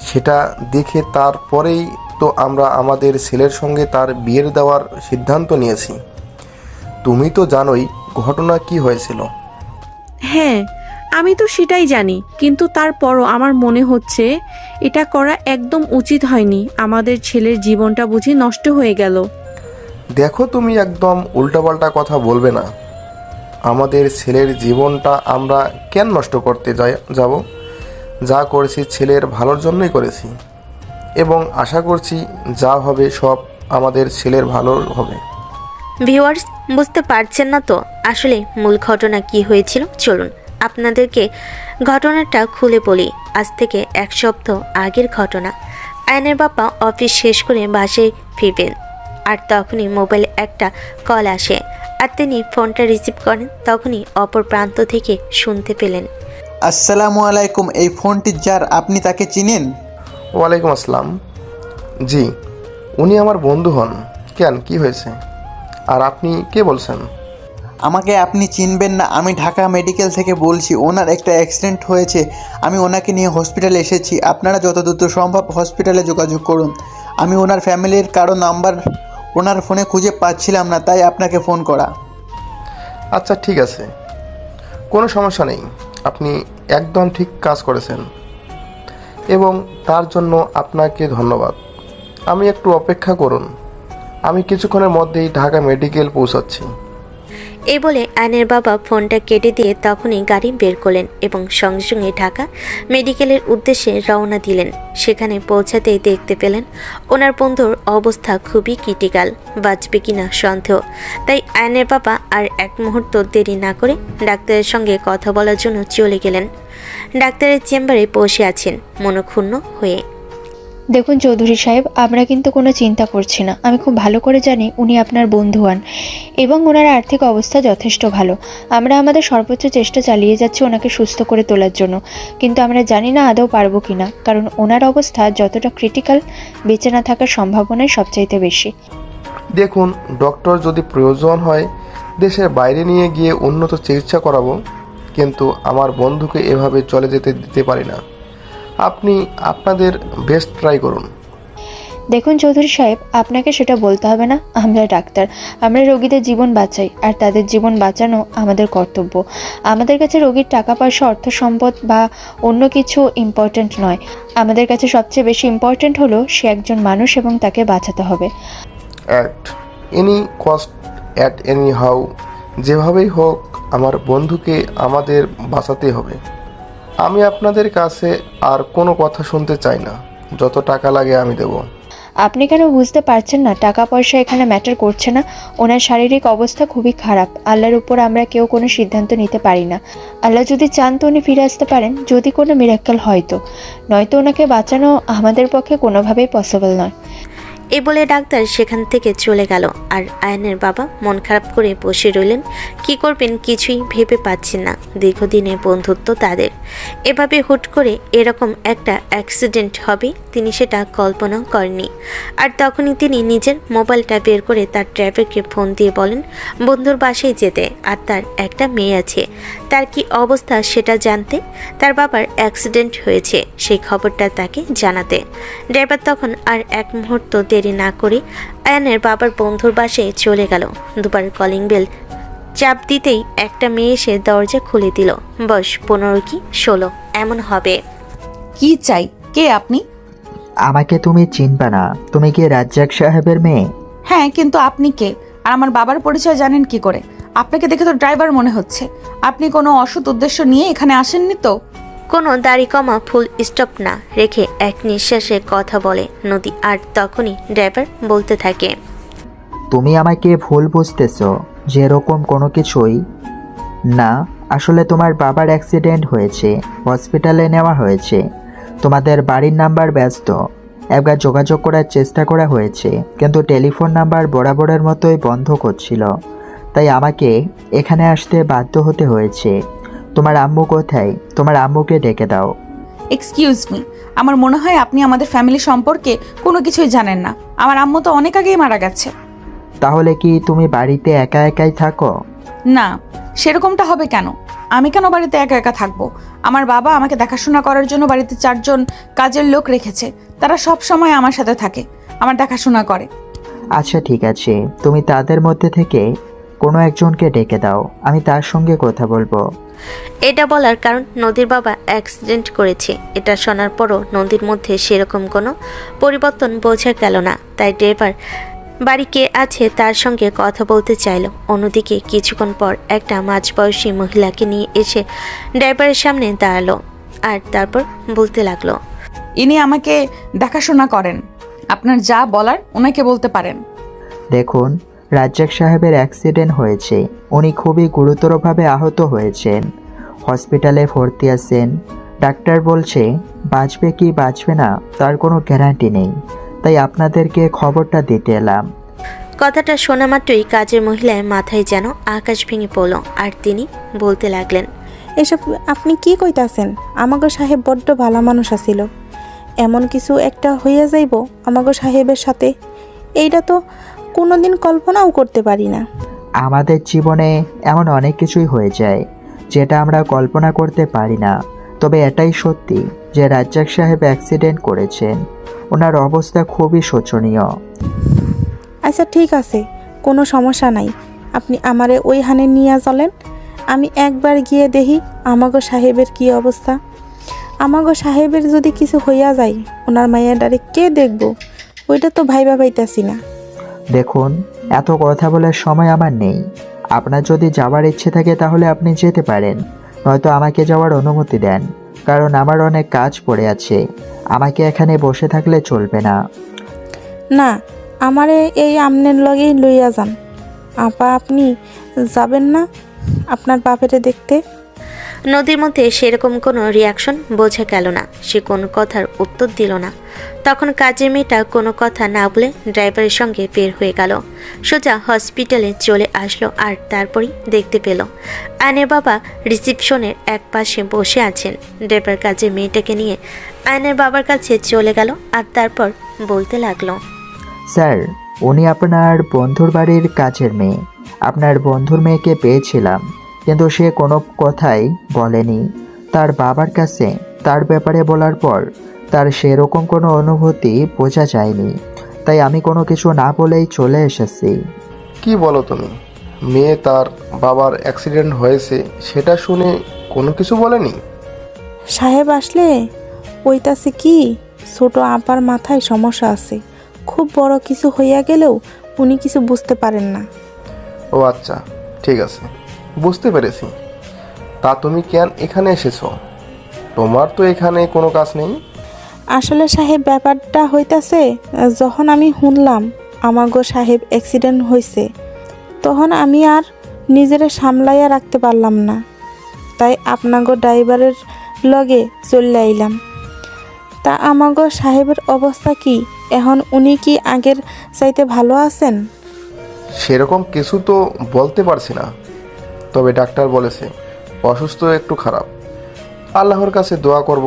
সেটা দেখে তারপরেই তো আমরা আমাদের ছেলের সঙ্গে তার বিয়ের দেওয়ার সিদ্ধান্ত নিয়েছি। তুমি তো জানোই ঘটনা কি হয়েছিল। হ্যাঁ, আমি তো সেটাই জানি, কিন্তু তারপরও আমার মনে হচ্ছে এটা করা একদম উচিত হয়নি। আমাদের ছেলের জীবনটা বুঝি নষ্ট হয়ে গেল। দেখো, তুমি একদম উল্টাপাল্টা কথা বলবে না। আমাদের ছেলের জীবনটা আমরা কেন নষ্ট করতে যাব? যা করেছি ছেলের ভালোর জন্যই করেছি, এবং আশা করছি যা হবে সব আমাদের ছেলের ভালো হবে। ভিউয়ার্স, বুঝতে পারছেন না তো আসলে মূল ঘটনা কি হয়েছিল? চলুন আপনাদেরকে ঘটনাটা খুলে বলি। আজ থেকে 1 সপ্তাহ আগের ঘটনা। আয়নের বাবা অফিস শেষ করে বাসায় ফিরবেন, আর তখনই মোবাইলে একটা কল আসে। আর তিনি ফোনটা রিসিভ করেন। তখনই অপর প্রান্ত থেকে শুনতে পেলেন, আসসালামু আলাইকুম, এই ফোনটি যার আপনি তাকে চিনেন? ওয়ালাইকুম আসসালাম। জি, উনি আমার বন্ধু হন। কেন, কি হয়েছে? আর আপনি কে বলছেন? আমাকে আপনি চিনবেন না, আমি ঢাকা মেডিকেল থেকে বলছি। ওনার একটা অ্যাক্সিডেন্ট হয়েছে, আমি ওনাকে নিয়ে হসপিটালে এসেছি। আপনারা যত দ্রুত সম্ভব হসপিটালে যোগাযোগ করুন। আমি ওনার ফ্যামিলির কারো নাম্বার ওনার ফোনে খুঁজে পাচ্ছিলাম না, তাই আপনাকে ফোন করা। আচ্ছা, ঠিক আছে, কোনো সমস্যা নেই। আপনি একদম ঠিক কাজ করেছেন এবং তার জন্য আপনাকে ধন্যবাদ। আমি একটু অপেক্ষা করুন, আমি কিছুক্ষণের মধ্যেই ঢাকা মেডিকেল পৌঁছাচ্ছি। এই বলে আয়নের বাবা ফোনটা কেটে দিয়ে তখনই গাড়ি বের করলেন এবং সঙ্গে সঙ্গে ঢাকা মেডিকেলের উদ্দেশ্যে রওনা দিলেন। সেখানে পৌঁছাতেই দেখতে পেলেন ওনার বন্ধুর অবস্থা খুবই ক্রিটিক্যাল, বাঁচবে কিনা সন্দেহ। তাই আয়নের বাবা আর এক মুহূর্ত দেরি না করে ডাক্তারের সঙ্গে কথা বলার জন্য চলে গেলেন। ডাক্তারের চেম্বারে বসে আছেন মনক্ষুণ্ণ হয়ে। দেখুন চৌধুরী সাহেব, আমরা কিন্তু কোনো চিন্তা করছি না। আমি খুব ভালো করে জানি উনি আপনার বন্ধু হন এবং ওনার আর্থিক অবস্থা যথেষ্ট ভালো। আমরা আমাদের সর্বোচ্চ চেষ্টা চালিয়ে যাচ্ছি ওনাকে সুস্থ করে তোলার জন্য, কিন্তু আমরা জানি না আদৌ পারবো কিনা, কারণ ওনার অবস্থা যতটা ক্রিটিক্যাল, বেঁচে না থাকার সম্ভাবনাই সবচাইতে বেশি। দেখুন, ডক্টর যদি প্রয়োজন হয় দেশের বাইরে নিয়ে গিয়ে উন্নত চিকিৎসা করাবো, কিন্তু আমার বন্ধুকে এভাবে চলে যেতে দিতে পারি না। আপনি আপনাদের বেস্ট ট্রাই করুন। দেখুন চৌধুরী সাহেব, আপনাকে সেটা বলতে হবে না। আমরা ডাক্তার, আমরা রোগীদের জীবন বাঁচাই, আর তাদের জীবন বাঁচানো আমাদের কর্তব্য। আমাদের কাছে রোগীর টাকা পয়সা, অর্থ সম্পদ বা অন্য কিছু ইম্পর্ট্যান্ট নয়। আমাদের কাছে সবচেয়ে বেশি ইম্পর্ট্যান্ট হলো সে একজন মানুষ এবং তাকে বাঁচাতে হবে। At any cost, at any how, যেভাবেই হোক আমার বন্ধুকে আমাদের বাঁচাতে হবে। আমি আপনাদের কাছে আর কোনো কথা শুনতে চাই না। যত টাকা লাগে আমি দেব। আপনি কেন বুঝতে পারছেন না? টাকা পয়সা এখানে ম্যাটার করছে না। ওনার শারীরিক অবস্থা খুবই খারাপ। আল্লাহর উপর আমরা কেউ কোনো সিদ্ধান্ত নিতে পারি না। আল্লাহ যদি চান তো উনি ফিরে আসতে পারেন, যদি কোনো মিরাক্কেল হয়তো, নয়তো ওনাকে বাঁচানো আমাদের পক্ষে কোনোভাবেই পসিবল নয়। এই বলে ডাক্তার সেখান থেকে চলে গেল। আর আয়ানের বাবা মন খারাপ করে বসে রইলেন। কি করবেন কিছুই ভেবে পাচ্ছেন না। দীর্ঘদিনের বন্ধুত্ব তাদের, এভাবে হুট করে এরকম একটা অ্যাক্সিডেন্ট হবে তিনি সেটা কল্পনাও করেননি। আর তখনই তিনি নিজের মোবাইলটা বের করে তার ড্রাইভারকে ফোন দিয়ে বলেন বন্ধুর বাসায় যেতে, আর তার একটা মেয়ে আছে, তার কি অবস্থা সেটা জানতে, তার বাবার অ্যাক্সিডেন্ট হয়েছে সেই খবরটা তাকে জানাতে। ড্রাইভার তখন আর এক মুহূর্ত দেরি না করে আয়ানের বাবার বন্ধুর বাসায় চলে গেল। দুবার কলিং বেল চাপ দিতেই একটা মেয়ে এসে দরজা খুলে দিল। বয়স 15 কি 16 এমন হবে। কি চাই? কে আপনি? আমাকে তুমি চিনবে না। তুমি কি রাজ্জাক সাহেবের মেয়ে? হ্যাঁ, কিন্তু আপনি কে? আর আমার বাবার পরিচয় জানেন কি করে? আপনাকে দেখে তো ড্রাইভার মনে হচ্ছে। আপনি কোনো অসৎ উদ্দেশ্য নিয়ে এখানে আসেননি তো? কোনো দাড়ি কমা ফুল স্টপ না রেখে এক নিঃশ্বাসে কথা বলে নদী। আর তখনই ড্রাইভার বলতে থাকে, তুমি আমাকে ভুল বুঝতেছো, যে এরকম কোনো কিছুই না। আসলে তোমার বাবার অ্যাক্সিডেন্ট হয়েছে, হসপিটালে নেওয়া হয়েছে। তোমাদের বাড়ির নাম্বার ব্যস্ত, একবার যোগাযোগ করার চেষ্টা করা হয়েছে, কিন্তু টেলিফোন নাম্বার বরাবরের মতোই বন্ধ করছিল। তাই আমাকে এখানে আসতে বাধ্য হতে হয়েছে। তোমার আম্মু কোথায়? তোমার আম্মুকে ডেকে দাও। এক্সকিউজ মি, আমার মনে হয় আপনি আমাদের ফ্যামিলি সম্পর্কে কোনো কিছুই জানেন না। আমার আম্মু তো অনেক আগেই মারা গেছে। তাহলে কি তুমি বাড়িতে একা একাই থাকো? না, সেরকমটা হবে কেন? আমি কেন বাড়িতে একা একা থাকবো? আমার বাবা আমাকে দেখাশোনা করার জন্য বাড়িতে 4 জন কাজের লোক রেখেছে। তারা সব সময় আমার সাথে থাকে, আমার দেখাশোনা করে। আচ্ছা ঠিক আছে, তুমি তাদের মধ্যে থেকে কোনো একজনকে ডেকে দাও, আমি তার সঙ্গে কথা বলবো। এটা বলার কারণ নদীর বাবা অ্যাক্সিডেন্ট করেছে। এটা শোনার পরও নদীর মধ্যে সেরকম কোনো পরিবর্তন বোঝা গেল না। তাই ড্রাইভার বাড়ি কে আছে তার সঙ্গে কথা বলতে চাইল। অন্যদিকে কিছুক্ষণ পর একটা মাঝবয়সী মহিলাকে নিয়ে এসে ড্রাইভারের সামনে দাঁড়ালো। আর তারপর বলতে লাগলো, ইনি আমাকে দেখাশোনা করেন। আপনার যা বলার ওনাকে বলতে পারেন। দেখুন, রাজ্জাক সাহেবের অ্যাক্সিডেন্ট হয়েছে। উনি খুবই গুরুতরভাবে আহত হয়েছেন, হসপিটালে ভর্তি আছেন। ডাক্তার বলছে বাঁচবে কি বাঁচবে না তার কোনো গ্যারান্টি নেই। তাই আপনাদেরকে খবরটা দিতে এলাম। কথাটা শোনা মাত্রই কাজের মহিলার মাথায় যেন আকাশ ভেঙে পড়ল। আর তিনি বলতে লাগলেন, এসব আপনি কি কইতাছেন? আমাগো সাহেব বড্ড ভালো মানুষ আছিল, এমন কিছু একটা হইয়া যাইব আমাগো সাহেবের সাথে, এইটা তো কোনোদিন কল্পনাও করতে পারি না। আমাদের জীবনে এমন অনেক কিছুই হয়ে যায় যেটা আমরা কল্পনা করতে পারি না। তবে এটাই সত্যি যে রাজ্জাক সাহেব অ্যাক্সিডেন্ট করেছেন। ওনার অবস্থা খুবই শোচনীয়। আচ্ছা ঠিক আছে, কোনো সমস্যা নাই, আপনি আমারে ওই হানে নিয়ে চলেন। আমি একবার গিয়ে দেখি আমাগো সাহেবের কি অবস্থা। আমাগো সাহেবের যদি কিছু হইয়া যায় ওনার মাইয়াডারে কে দেখব, ওইটা তো ভাইবা পাইতাছি না। দেখুন, এত কথা বলার সময় আমার নেই। আপনার যদি যাওয়ার ইচ্ছে থাকে তাহলে আপনি যেতে পারেন, নয়তো আমাকে যাওয়ার অনুমতি দেন, কারণ আমার অনেক কাজ পড়ে আছে। আমাকে এখানে বসে থাকলে চলবে না। না, আমারে এই আমনের লগেই লইয়া যান। আপা আপনি যাবেন না আপনার বাপেরে দেখতে? নদীর মধ্যে সেরকম কোনো রিয়াকশন বোঝা গেল না। সে কোনো কথার উত্তর দিল না। তখন কাজের মেয়েটা কোনো কথা না বলে ড্রাইভারের সঙ্গে বের হয়ে গেল। সোজা হসপিটালে চলে আসলো। আর তারপরই দেখতে পেল আয়নের বাবা রিসিপশনের এক পাশে বসে আছেন। ড্রাইভার কাজের মেয়েটাকে নিয়ে আয়নের বাবার কাছে চলে গেল। আর তারপর বলতে লাগলো, স্যার, উনি আপনার বন্ধুর বাড়ির কাছের মেয়ে। আপনার বন্ধুর মেয়েকে পেয়েছিলাম, কিন্তু সে কোনো কথাই বলেনি। তার বাবার কাছে তার ব্যাপারে বলার পর তার সেরকম কোনো অনুভূতি বোঝা যায়নি, তাই আমি কোনো কিছু না বলেই চলে এসেছি। কি বলো তুমি? মেয়ে তার বাবার অ্যাক্সিডেন্ট হয়েছে সেটা শুনে কোনো কিছু বলেনি? সাহেব আসলে ওইটাছে কি, ছোট আপার মাথায় সমস্যা আছে। খুব বড় কিছু হইয়া গেলেও উনি কিছু বুঝতে পারেন না। ও আচ্ছা, ঠিক আছে, বুঝতে পেরেছি। তা তুমি কেন এখানে এসেছো? তোমার তো এখানে কোনো কাজ নেই। আসলে সাহেব ব্যাপারটা হইতাছে, যখন আমি শুনলাম আমাগো সাহেব অ্যাক্সিডেন্ট হয়েছে, তখন আমি আর নিজেরে সামলাইয়া রাখতে পারলাম না, তাই আপনাগো ড্রাইভারের লগে চলে আইলাম। তা আমাগো সাহেবের অবস্থা কি এখন? উনি কি আগের চাইতে ভালো আছেন? সেরকম কিছু তো বলতে পারছি না, তবে ডাক্তার বলেছে অসুস্থ একটু খারাপ। আল্লাহর কাছে দোয়া করব,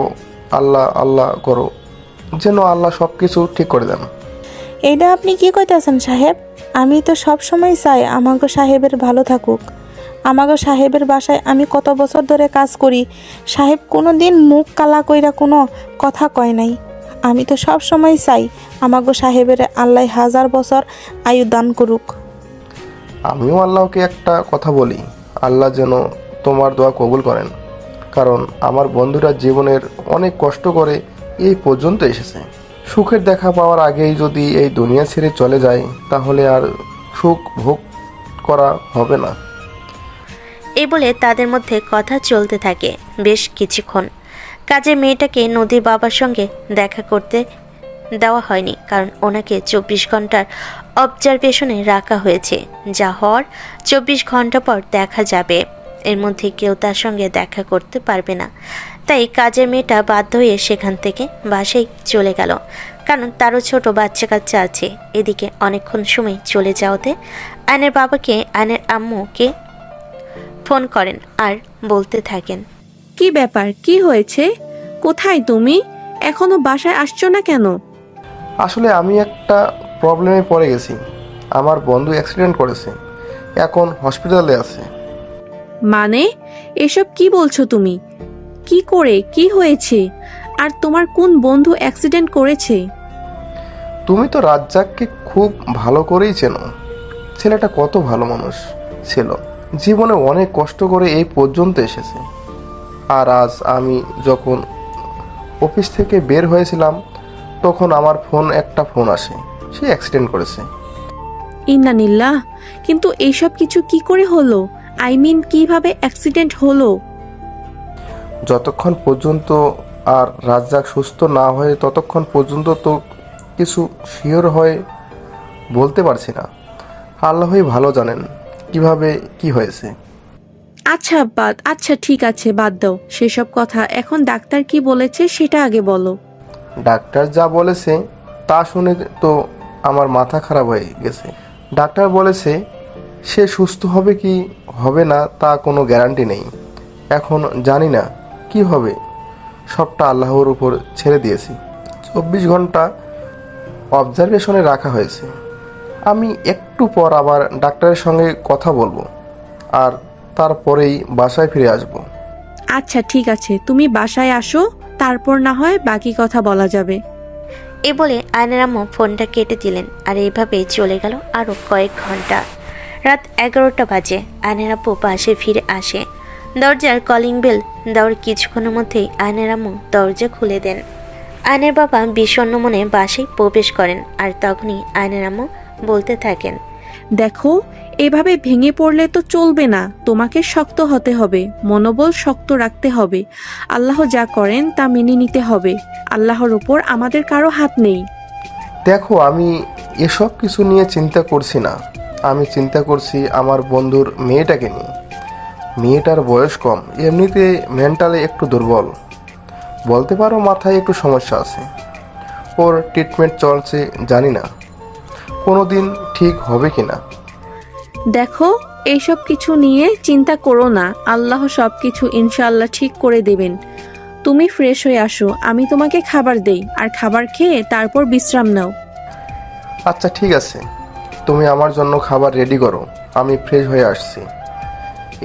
আল্লাহ আল্লাহ করো যেন আল্লাহ সব কিছু ঠিক করে দেন। এইটা আপনি কি কইতাছেন সাহেব? আমি তো সব সময় চাই আমাগো সাহেবের ভালো থাকুক। আমাগো সাহেবের বাসায় আমি কত বছর ধরে কাজ করি, সাহেব কোনো দিন মুখ কালা কইরা কোনো কথা কয় নাই। আমি তো সব সময় চাই আমাগো সাহেবের আল্লাহ 1000 বছর আয়ু দান করুক। আমিও আল্লাহকে একটা কথা বলি, আল্লাহ যেন তোমার দোয়া কবুল করেন, কারণ আমার বন্ধুরা জীবনের অনেক কষ্ট করে এই পর্যন্ত এসেছে। সুখের দেখা পাওয়ার আগেই যদি এই দুনিয়া ছেড়ে চলে যায়, তাহলে আর সুখ ভোগ করা হবে না। এই বলে তাদের মধ্যে কথা চলতে থাকে বেশ কিছুক্ষণ। কাজের মেয়েটাকে নদীর বাবার সঙ্গে দেখা করতে দেওয়া হয়নি, কারণ ওনাকে 24 ঘন্টার অবজারভেশনে রাখা হয়েছে। যা হওয়ার 24 ঘন্টা পর দেখা যাবে, এর মধ্যে কেউ তার সঙ্গে দেখা করতে পারবে না। তাই কাজের মেয়েটা বাধ্য হয়ে সেখান থেকে বাসায় চলে গেল, কারণ তারও ছোট বাচ্চা কাচ্চা আছে। এদিকে অনেকক্ষণ সময় চলে যাওয়াতে আয়নের বাবাকে আয়নের আম্মুকে ফোন করেন আর বলতে থাকেন, কি ব্যাপার, কি হয়েছে? কোথায় তুমি? এখনো বাসায় আসছো না কেন? আসলে আমি একটা প্রবলেমে পড়ে গেছি। আমার বন্ধু অ্যাক্সিডেন্ট করেছে, এখন হসপিটালে আছে। মানে এসব কি বলছো তুমি? কি করে, কি হয়েছে? আর তোমার কোন বন্ধু অ্যাক্সিডেন্ট করেছে? তুমি তো রাজ্জাককে খুব ভালো করেই চেনো। ছেলেটা কত ভালো মানুষ ছিল, জীবনে অনেক কষ্ট করে এই পর্যন্ত এসেছে। আর আজ আমি যখন অফিস থেকে বের হয়েছিলাম, তখন আমার একটা ফোন আসে, সে অ্যাক্সিডেন্ট করেছে। ইন্নানিল্লাহ, কিন্তু এইসব কিছু কি করে হলো? আই মিন কিভাবে অ্যাক্সিডেন্ট হলো? যতক্ষণ পর্যন্ত আর রাজ্জাক সুস্থ না হয় ততক্ষণ পর্যন্ত তো কিছু শিওর হয়ে বলতে পারছি না। আল্লাহই ভালো জানেন কিভাবে কি হয়েছে। আচ্ছা ঠিক আছে, বাদ দাও সেসব কথা। এখন ডাক্তার কি বলেছে সেটা আগে বলো। ডাক্তার যা বলেছে তা শুনে তো আমার মাথা খারাপ হয়ে গেছে। ডাক্তার বলেছে সে সুস্থ হবে কি হবে না তা কোনো গ্যারান্টি নেই। এখন জানি না কি হবে, সবটা আল্লাহর উপর ছেড়ে দিয়েছি। 24 ঘন্টা অবজারভেশনে রাখা হয়েছে। আমি একটু পর আবার ডাক্তারের সঙ্গে কথা বলবো, আর তারপরেই বাসায় ফিরে আসব। আচ্ছা ঠিক আছে, তুমি বাসায় আসো, তারপর না হয় বাকি কথা বলা যাবে। এ বলে আয়নের আম্মু ফোনটা কেটে দিলেন। আর এইভাবেই চলে গেল আরও কয়েক ঘন্টা। রাত 11টা বাজে। আয়নের আব্বু বাসে ফিরে আসে। দরজার কলিং বেল দেওয়ার কিছুক্ষণের মধ্যেই আয়নের আম্মু দরজা খুলে দেন। আয়নের বাবা বিষণ্ণ মনে বাসায় প্রবেশ করেন। আর তখনই আয়নের আম্মু বলতে থাকেন, দেখো, এভাবে ভেঙে পড়লে তো চলবে না, তোমাকে শক্ত হতে হবে, মনোবল শক্ত রাখতে হবে। আল্লাহ যা করেন তা মেনে নিতে হবে। আল্লাহর উপর আমাদের কারো হাত নেই। দেখো, আমি এসব কিছু নিয়ে চিন্তা করছি না। আমি চিন্তা করছি আমার বন্ধুর মেয়েটাকে নিয়ে। মেয়েটার বয়স কম, এমনিতে মেন্টালি একটু দুর্বল, বলতে পারো মাথায় একটু সমস্যা আছে। ওর ট্রিটমেন্ট চলছে, জানি না কোনো দিন ঠিক হবে কিনা। দেখো, এইসব কিছু নিয়ে চিন্তা করো না, আল্লাহ সবকিছু ইনশাআল্লাহ ঠিক করে দেবেন। তুমি ফ্রেশ হয়ে আসো, আমি তোমাকে খাবার দেই, আর খাবার খেয়ে তারপর বিশ্রাম নাও। আচ্ছা ঠিক আছে, তুমি আমার জন্য খাবার রেডি করো, আমি ফ্রেশ হয়ে আসছি।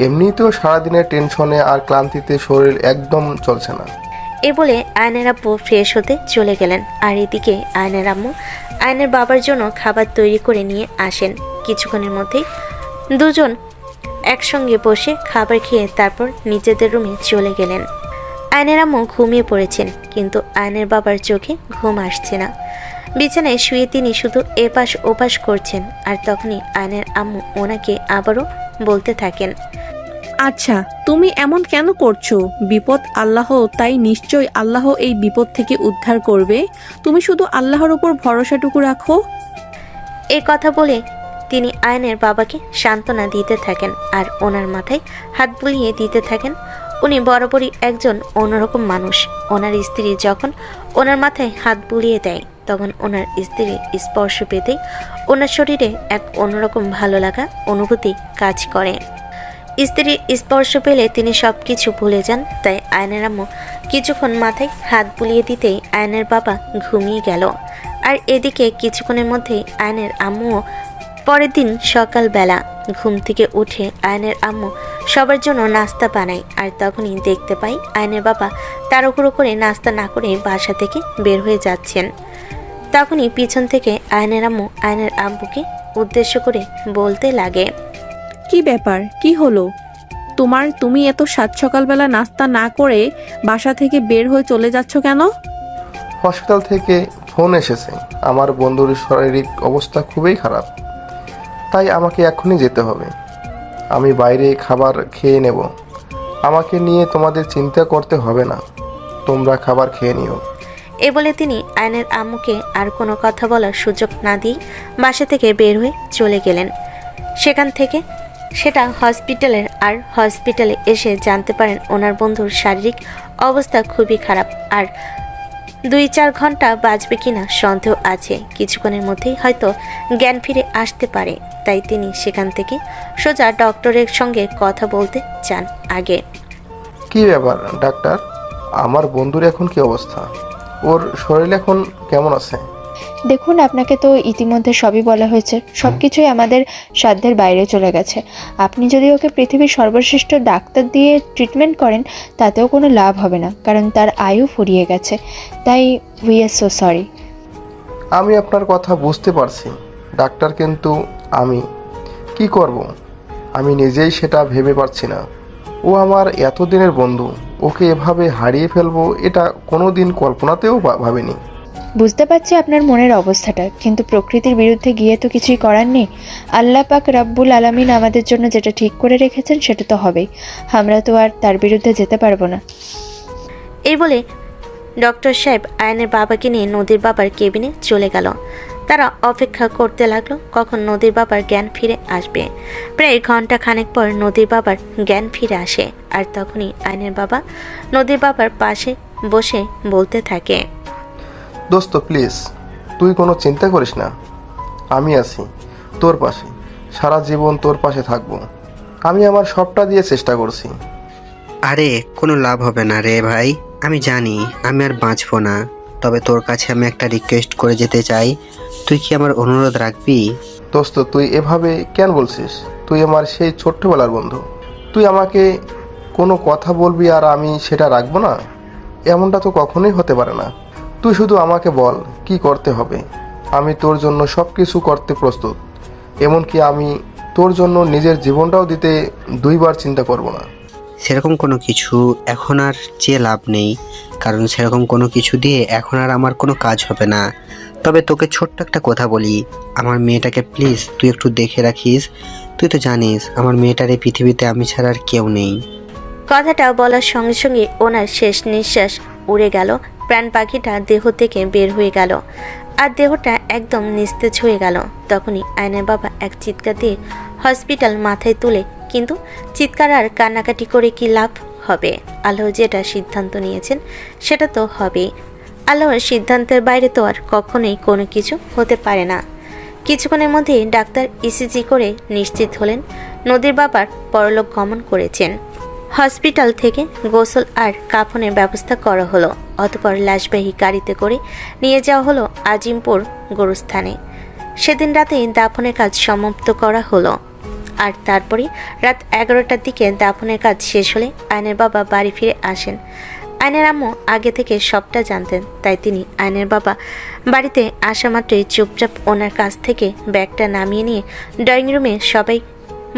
এমনিতেও সারাদিনের টেনশনে আর ক্লান্তিতে শরীর একদম চলছে না। এ বলে আয়নের আব্বু ফ্রেশ হতে চলে গেলেন। আর এদিকে আয়নের আম্মু আয়নের বাবার জন্য খাবার তৈরি করে নিয়ে আসেন। কিছুক্ষণের মধ্যেই দুজন একসঙ্গে বসে খাবার খেয়ে তারপর নিজেদের রুমে চলে গেলেন। আয়নের আম্মু ঘুমিয়ে পড়েছেন, কিন্তু আয়নের বাবার চোখে ঘুম আসছে না। বিছানায় শুয়ে তিনি শুধু এপাশ ওপাশ করছেন। আর তখনই আয়নের আম্মু ওনাকে আবারও বলতে থাকেন, আচ্ছা তুমি এমন কেন করছো? বিপদ আল্লাহ, তাই নিশ্চয়ই আল্লাহ এই বিপদ থেকে উদ্ধার করবে। তুমি শুধু আল্লাহর উপর ভরসাটুকু রাখো। এই কথা বলে তিনি আয়নের বাবাকে সান্ত্বনা দিতে থাকেন আর ওনার মাথায় হাত বুলিয়ে দিতে থাকেন। উনি বরাবরই একজন অন্যরকম মানুষ। ওনার স্ত্রী যখন ওনার মাথায় হাত বুলিয়ে দেয় তখন ওনার স্ত্রীর স্পর্শ পেতেই ওনার শরীরে এক অন্যরকম ভালো লাগা অনুভূতি কাজ করে। স্ত্রীর স্পর্শ পেলে তিনি সব কিছু ভুলে যান। তাই আয়নের আম্মু কিছুক্ষণ মাথায় হাত বুলিয়ে দিতেই আয়নের বাবা ঘুমিয়ে গেল। আর এদিকে কিছুক্ষণের মধ্যেই আয়নের আম্মুও পরের দিন সকালবেলা ঘুম থেকে উঠে আয়নের আম্মু সবার জন্য নাস্তা বানায়। আর তখনই দেখতে পাই আয়নের বাবা তাড়াহুড়ো করে নাস্তা না করে বাসা থেকে বের হয়ে যাচ্ছেন। তখনই পিছন থেকে আয়নের আম্মু আয়নের আব্বুকে উদ্দেশ্য করে বলতে লাগে, কি ব্যাপার, কি হলো তুমি এত সাত সকালবেলা নাস্তা না করে বাসা থেকে বের হয়ে চলে যাচ্ছ কেন? হসপিটাল থেকে ফোন এসেছে, আমার বন্ধুর শারীরিক অবস্থা খুবই খারাপ, তাই আমাকে এখনই যেতে হবে। আমি বাইরে খাবার খেয়ে নেব, আমাকে নিয়ে তোমাদের চিন্তা করতে হবে না, তোমরা খাবার খেয়ে নিও। এ বলে তিনি আয়নের আম্মুকে আর কোনো কথা বলার সুযোগ না দিয়ে বাসা থেকে বের হয়ে চলে গেলেন। সেখান থেকে সেটা হসপিটালের। আর হসপিটালে এসে জানতে পারেন ওনার বন্ধুর শারীরিক অবস্থা খুবই খারাপ। আর 2-4 ঘন্টা বাঁচবে কিনা সন্দেহ আছে। কিছুক্ষণের মধ্যেই হয়তো জ্ঞান ফিরে আসতে পারে। তাই তিনি সেখান থেকে সোজা ডক্টরের সঙ্গে কথা বলতে চান। আগে কি ব্যাপার ডাক্তার, আমার বন্ধুর এখন কি অবস্থা? ওর শরীর এখন কেমন আছে? দেখুন, আপনাকে তো ইতিমধ্যে সবই বলা হয়েছে, সব কিছুই আমাদের সাধ্যের বাইরে চলে গেছে। আপনি যদি ওকে পৃথিবীর সর্বশ্রেষ্ঠ ডাক্তার দিয়ে ট্রিটমেন্ট করেন তাতেও কোনো লাভ হবে না, কারণ তার আয়ু ফুরিয়ে গেছে। তাই উই আর সো সরি। আমি আপনার কথা বুঝতে পারছি ডাক্তার, কিন্তু আমি কি করব? আমি নিজেই সেটা ভেবে পারছি না। ও আমার এতদিনের বন্ধু, ওকে এভাবে হারিয়ে ফেলবো এটা কোনো দিন কল্পনাতেও ভাবিনি। বুঝতে পারছি আপনার মনের অবস্থাটা, কিন্তু প্রকৃতির বিরুদ্ধে গিয়ে তো কিছুই করার নেই। আল্লাহ পাক রাব্বুল আলামিন আমাদের জন্য যেটা ঠিক করে রেখেছেন সেটা তো হবেই, আমরা তো আর তার বিরুদ্ধে যেতে পারবো না। এই বলে ডক্টর সাহেব আয়নের বাবাকে নিয়ে নদীর বাবার কেবিনে চলে গেল। তারা অপেক্ষা করতে লাগলো কখন নদীর বাবার জ্ঞান ফিরে আসবে। প্রায় ঘন্টা খানেক পর নদীর বাবার জ্ঞান ফিরে আসে। আর তখনই আয়নের বাবা নদীর বাবার পাশে বসে বলতে থাকে, দোস্ত প্লিজ, তুই কোনো চিন্তা করিস না, আমি আছি তোর পাশে, সারা জীবন তোর পাশে থাকবো। আমি আমার সবটা দিয়ে চেষ্টা করছি। আরে কোনো লাভ হবে না রে ভাই, আমি জানি আমি আর বাঁচবো না। তবে তোর কাছে আমি একটা রিকোয়েস্ট করে যেতে চাই, তুই কি আমার অনুরোধ রাখবি? দোস্ত তুই এভাবে কেন বলছিস? তুই আমার সেই ছোট্টবেলার বন্ধু, তুই আমাকে কোনো কথা বলবি আর আমি সেটা রাখবো না? এমনটা তো কখনোই হতে পারে না। তুই শুধু আমাকে বল কি করতে হবে, আমি তোর জন্য সব কিছু করতে প্রস্তুত। এমনকি আমি তোর জন্য নিজের জীবনটাও দিতে 2 বার চিন্তা করব না। সেরকম কোনো কিছু এখন আর চেয়ে লাভ নেই, কারণ সেরকম কোনো কিছু দিয়ে এখন আর আমার কোনো কাজ হবে না। তবে তোকে ছোট্ট একটা কথা বলি, আমার মেয়েটাকে প্লিজ তুই একটু দেখে রাখিস। তুই তো জানিস আমার মেয়েটার এই পৃথিবীতে আমি ছাড়া আর কেউ নেই। কথাটা বলার সঙ্গে সঙ্গে ওনার শেষ নিঃশ্বাস উড়ে গেল। প্রাণ পাখিটা দেহ থেকে বের হয়ে গেল আর দেহটা একদম নিস্তেজ হয়ে গেল। তখনই আয়নের বাবা এক চিৎকার দিয়ে হসপিটাল মাথায় তুলে, কিন্তু চিৎকার আর কান্নাকাটি করে কি লাভ হবে? আল্লাহ যেটা সিদ্ধান্ত নিয়েছেন সেটা তো হবেই। আল্লাহর সিদ্ধান্তের বাইরে তো আর কখনোই কোনো কিছু হতে পারে না। কিছুক্ষণের মধ্যেই ডাক্তার ইসিজি করে নিশ্চিত হলেন নদীর বাবার পরলোক গমন করেছেন। হসপিটাল থেকে গোসল আর কাফনের ব্যবস্থা করা হলো। অতঃপর লাশবাহী গাড়িতে করে নিয়ে যাওয়া হলো আজিমপুর গোরস্থানে। সেদিন রাতেই দাফনের কাজ সমাপ্ত করা হলো। আর তারপরে রাত 11টার দিকে দাফনের কাজ শেষ হলে আয়নের বাবা বাড়ি ফিরে আসেন। আয়নের আম্মু আগে থেকে সবটা জানতেন, তাই তিনি আয়নের বাবা বাড়িতে আসা মাত্রই চুপচাপ ওনার কাছ থেকে ব্যাগটা নামিয়ে নিয়ে ড্রয়িং রুমে সবাই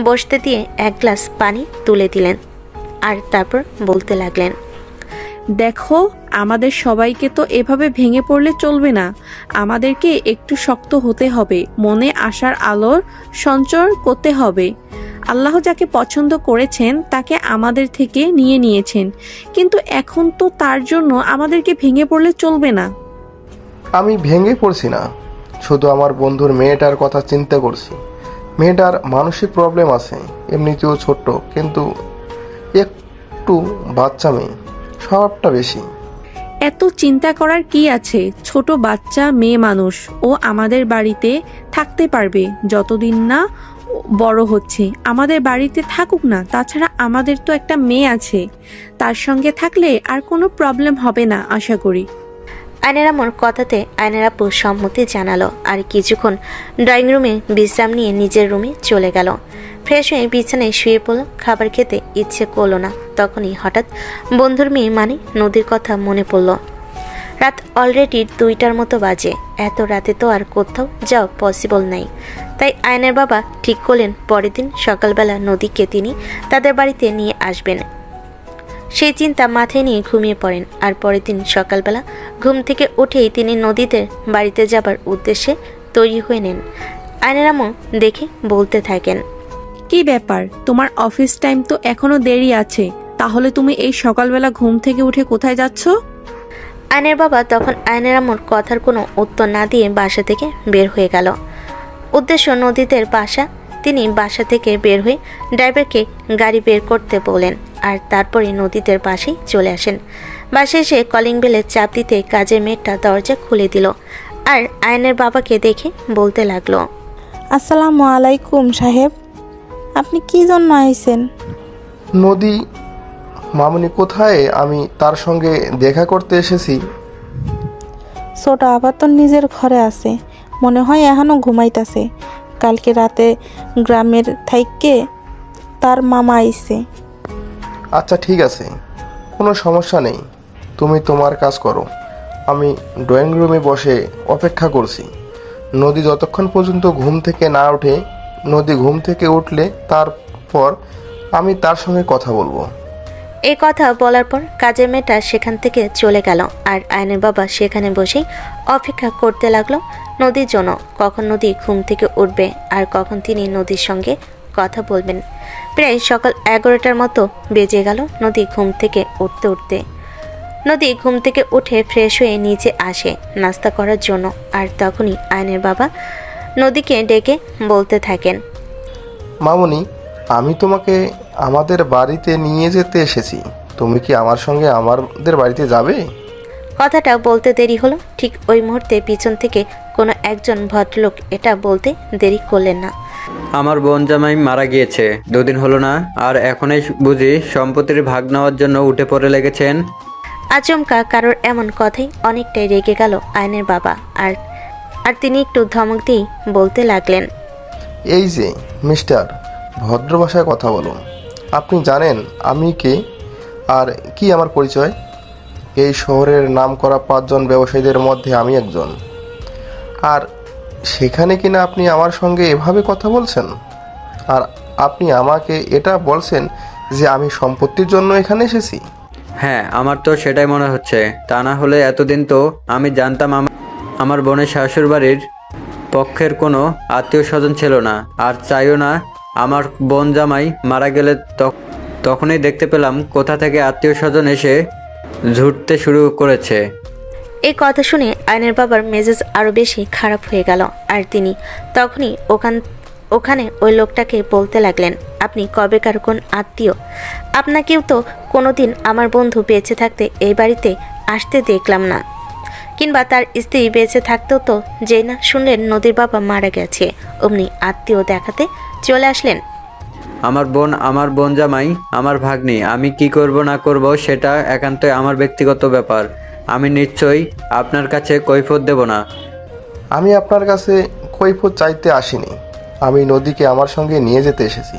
বসতে দিয়ে এক গ্লাস পানি তুলে দিলেন আর তারপর বলতে লাগলেন, দেখো, আমাদের সবাইকে তো এভাবে ভেঙে পড়লে চলবে না। আমাদেরকে একটু শক্ত হতে হবে, মনে আশার আলোর সঞ্চার করতে হবে। আল্লাহ যাকে পছন্দ করেছেন তাকে আমাদের থেকে নিয়ে নিয়েছেন, কিন্তু এখন তো তার জন্য আমাদেরকে ভেঙে পড়লে চলবে না। আমি ভেঙে পড়ছি না, শুধু আমার বন্ধুর মেয়েটার কথা চিন্তা করছি। মেয়েটার মানসিক প্রবলেম আছে, এমনিতেও ছোট্ট, কিন্তু একটু বাচ্চা মেয়ে, স্বভাবটা বেশি। এত চিন্তা করার কি আছে? ছোট বাচ্চা মেয়ে মানুষ, ও আমাদের বাড়িতে থাকতে পারবে যতদিন না বড় হচ্ছে। আমাদের বাড়িতে থাকুক না, তাছাড়া আমাদের তো একটা মেয়ে আছে, তার সঙ্গে থাকলে আর কোনো প্রবলেম হবে না আশা করি। আয়নের আম্মুর কথাতে আয়নের আপু সম্মতি জানালো আর কিছুক্ষণ ড্রয়িং রুমে বিশ্রাম নিয়ে নিজের রুমে চলে গেল। ফ্রেশ হয়ে বিছানায় শুয়ে পড়ল। খাবার খেতে ইচ্ছে করলো না। তখনই হঠাৎ বন্ধুর মেয়ে মানে নদীর কথা মনে পড়ল। রাত অলরেডি 2টার মতো বাজে। এত রাতে তো আর কোথাও যাওয়া পসিবল নাই। তাই আয়নের বাবা ঠিক করলেন পরের দিন সকালবেলা নদীকে তিনি তাদের বাড়িতে নিয়ে আসবেন। সেই চিন্তা মাথায় নিয়ে ঘুমিয়ে পড়েন। আর পরের দিন সকালবেলা ঘুম থেকে উঠেই তিনি নদীদের বাড়িতে যাবার উদ্দেশ্যে তৈরি হয়ে নেন। আয়নের আম্মু দেখে বলতে থাকেন, কি ব্যাপার, তোমার অফিস টাইম তো এখনো দেরি আছে, তাহলে তুমি এই সকালবেলা ঘুম থেকে উঠে কোথায় যাচ্ছ? আয়নের বাবা তখন আয়নের আম্মুর কথার কোনো উত্তর না দিয়ে বাসা থেকে বের হয়ে গেল। উদ্দেশ্য নদীদের বাসা। তিনি বাসা থেকে বের হয়ে ড্রাইভারকে গাড়ি বের করতে বলেন আর তারপরে নদীদের বাসায় চলে আসেন। বাসায় এসে কলিং বেলে চাপ দিতে কাজের মেয়েটা দরজা খুলে দিল আর আয়নের বাবাকে দেখে বলতে লাগলো, আসসালামু আলাইকুম সাহেব, আপনি কি জন্য আইছেন? নদী মামুনি কোথায়? আমি তার সঙ্গে দেখা করতে এসেছি। ছোট আবার তো নিজের ঘরে আছে, মনে হয় এখনো ঘুমাইতাছে। কালকে রাতে গ্রামের থাইকে তার মামা আইছে। আচ্ছা ঠিক আছে, কোনো সমস্যা নেই, তুমি তোমার কাজ করো। আমি ড্রয়িং রুমে বসে অপেক্ষা করছি। নদী যতক্ষণ পর্যন্ত ঘুম থেকে না ওঠে, নদী ঘুম থেকে উঠলে তারপর আমি তার সঙ্গে কথা বলবো। এই কথা বলার পর কাজের মেয়েটা সেখান থেকে চলে গেল আর আয়নের বাবা সেখানে বসেই অপেক্ষা করতে লাগলো নদীর জন্য। কখন নদী ঘুম থেকে উঠবে আর কখন তিনি নদীর সঙ্গে কথা বলবেন। প্রায় সকাল 11টার মতো বেজে গেল নদী ঘুম থেকে উঠতে উঠতে। নদী ঘুম থেকে উঠে ফ্রেশ হয়ে নিচে আসে নাস্তা করার জন্য। আর তখনই আয়নের বাবা নদীকে ডেকে বলতে থাকেন, মামুনি, আমি তোমাকে আমাদের বাড়িতে নিয়ে যেতে এসেছি। তুমি কি আমার সঙ্গে আমাদের বাড়িতে যাবে? কথাটা বলতে দেরি হলো। ঠিক ওই মুহূর্তে পিছন থেকে কোনো একজন ভদ্রলোক এটা বলতে দেরি করলেন না। আমার বোন জামাই মারা গিয়েছে, 2 দিন হলো না, আর এখনই বুঝি সম্পত্তির ভাগ নেওয়ার জন্য উঠে পড়ে লেগেছেন? আচমকা কারোর এমন কথাই অনেকটাই রেগে গেল আয়নের বাবা। আর তিনি একটু ধমক দিয়ে বলতে লাগলেন, এই যে মিস্টার, ভদ্র ভাষায় কথা বলুন। আপনি জানেন আমি কে আর কি আমার পরিচয়? এই শহরের নামকরা 5 জন ব্যবসায়ীদের মধ্যে আমি একজন। আর সেখানে কিনা আপনি আমার সঙ্গে এভাবে কথা বলছেন, আর আপনি আমাকে এটা বলছেন যে আমি সম্পত্তির জন্য এখানে এসেছি। হ্যাঁ, আমার তো সেটাই মনে হচ্ছে। তা না হলে এতদিন তো আমি জানতাম আমার বোনের শ্বশুরবাড়ির পক্ষের কোনো আত্মীয় স্বজন ছিল না, আর চাইও না। আমার বোন জামাই মারা গেলে তখনই দেখতে পেলাম কোথা থেকে আত্মীয় স্বজন এসে ঝুটতে শুরু করেছে। এই কথা শুনে আয়নের বাবার মেজাজ আরও বেশি খারাপ হয়ে গেল। আর তিনি তখনই ওখানে ওই লোকটাকে বলতে লাগলেন, আপনি কবেকার কোন আত্মীয়? আপনাকেও তো কোনোদিন আমার বন্ধু বেঁচে থাকতে এই বাড়িতে আসতে দেখলাম না, কিংবা তার স্ত্রী বেঁচে থাকতেও তো যেই না শুনলেন নদীর বাবা মারা গেছে অমনি আত্মীয় দেখাতে চলে আসলেন। আমার বোন জামাই আমার ভাগ্নি। আমি কি করব না করব সেটা একান্তই আমার ব্যক্তিগত ব্যাপার। আমি নিশ্চয়ই আপনার কাছে কৈফিয়ত দেব না। আমি আপনার কাছে কৈফিয়ত চাইতে আসিনি। আমি নদীকে আমার সঙ্গে নিয়ে যেতে এসেছি,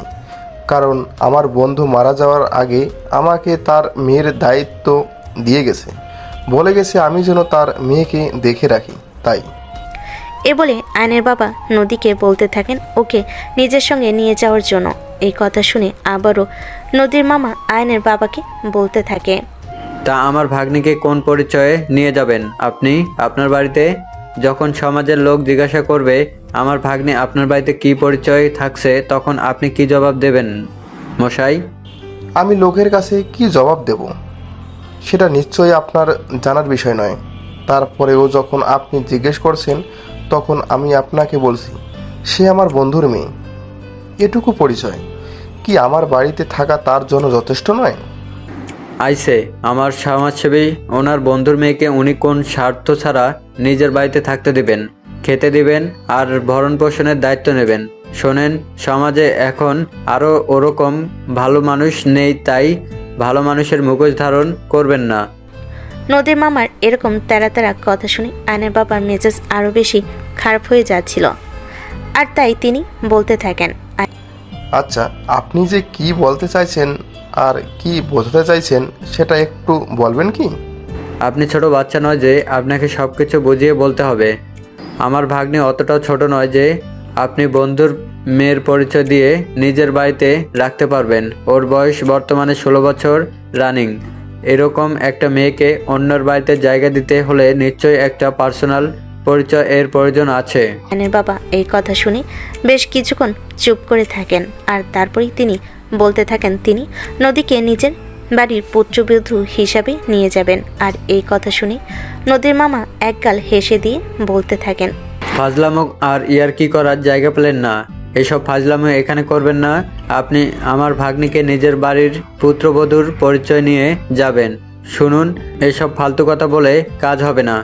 কারণ আমার বন্ধু মারা যাওয়ার আগে আমাকে তার মেয়ের দায়িত্ব দিয়ে গেছে, বলে গেছে আমি যেন তার মেয়েকে দেখে রাখি, তাই। এ বলে আয়নের বাবা নদীকে বলতে থাকেন ওকে নিজের সঙ্গে নিয়ে যাওয়ার জন্য। এই কথা শুনে আবারও নদীর মামা আয়নের বাবাকে বলতে থাকে, তা আমার ভাগ্নিকে কোন পরিচয়ে নিয়ে যাবেন আপনি আপনার বাড়িতে? যখন সমাজের লোক জিজ্ঞাসা করবে আমার ভাগ্নি আপনার বাড়িতে কি পরিচয় থাকছে, তখন আপনি কি জবাব দেবেন মশাই? আমি লোকের কাছে কি জবাব দেব সেটা নিশ্চয়ই আপনার জানার বিষয় নয়। তারপরেও যখন আপনি জিজ্ঞেস করছেন তখন আমি আপনাকে বলছি সে আমার বন্ধুর মেয়ে। এটুকু পরিচয় কি আমার বাড়িতে থাকা তার জন্য যথেষ্ট নয়? আইসে আমার সমাজসেবী ওনার বন্ধুর মেয়েকে উনি কোন স্বার্থ ছাড়া নিজের বাড়িতে থাকতে দিবেন, খেতে দিবেন আর ভরণ পোষণের দায়িত্ব নেবেন? শোনেন, সমাজে এখন আরও ওরকম ভালো মানুষ নেই, তাই ভালো মানুষের মুখোশ ধারণ করবেন না। নদীর মামার এরকম তেরা তেরা কথা শুনে আয়নের বাবার মেজাজ আরও বেশি খারাপ হয়ে যাচ্ছিল। আর তাই তিনি বলতে থাকেন, আচ্ছা, আপনি যে কি বলতে চাইছেন আর কি বোঝাতে চাইছেন সেটা একটু বলবেন কি? আপনি ছোট বাচ্চা নয় যে আপনাকে সব কিছু বুঝিয়ে বলতে হবে। আমার ভাগ্নি অতটাও ছোট নয় যে আপনি বন্ধুর মেয়ের পরিচয় দিয়ে নিজের বাড়িতে রাখতে পারবেন। ওর বয়স বর্তমানে 16 বছর রানিং। এরকম একটা মেয়েকে অন্যর বাড়িতে জায়গা দিতে হলে নিশ্চয়ই একটা পার্সোনাল পরিচয় এর প্রয়োজন আছে। আয়নের বাবা এই কথা শুনে বেশ কিছুক্ষণ চুপ করে থাকেন। আর তারপরেই তিনি বলতে থাকেন তিনি নদীকে নিজের বাড়ির পুত্রবধূ হিসাবে নিয়ে যাবেন। আর এই কথা শুনে নদীর মামা একগাল হেসে দিয়ে বলতে থাকেন, ফাজলামো আর ইয়ার্কি করার জায়গা পেলেন না। এসব ফাজলামো এখানে করবেন না। আপনি আমার ভাগ্নিকে নিজের বাড়ির পুত্রবধূর পরিচয় নিয়ে যাবেন। শুনুন, এসব ফালতু কথা বলে কাজ হবে না।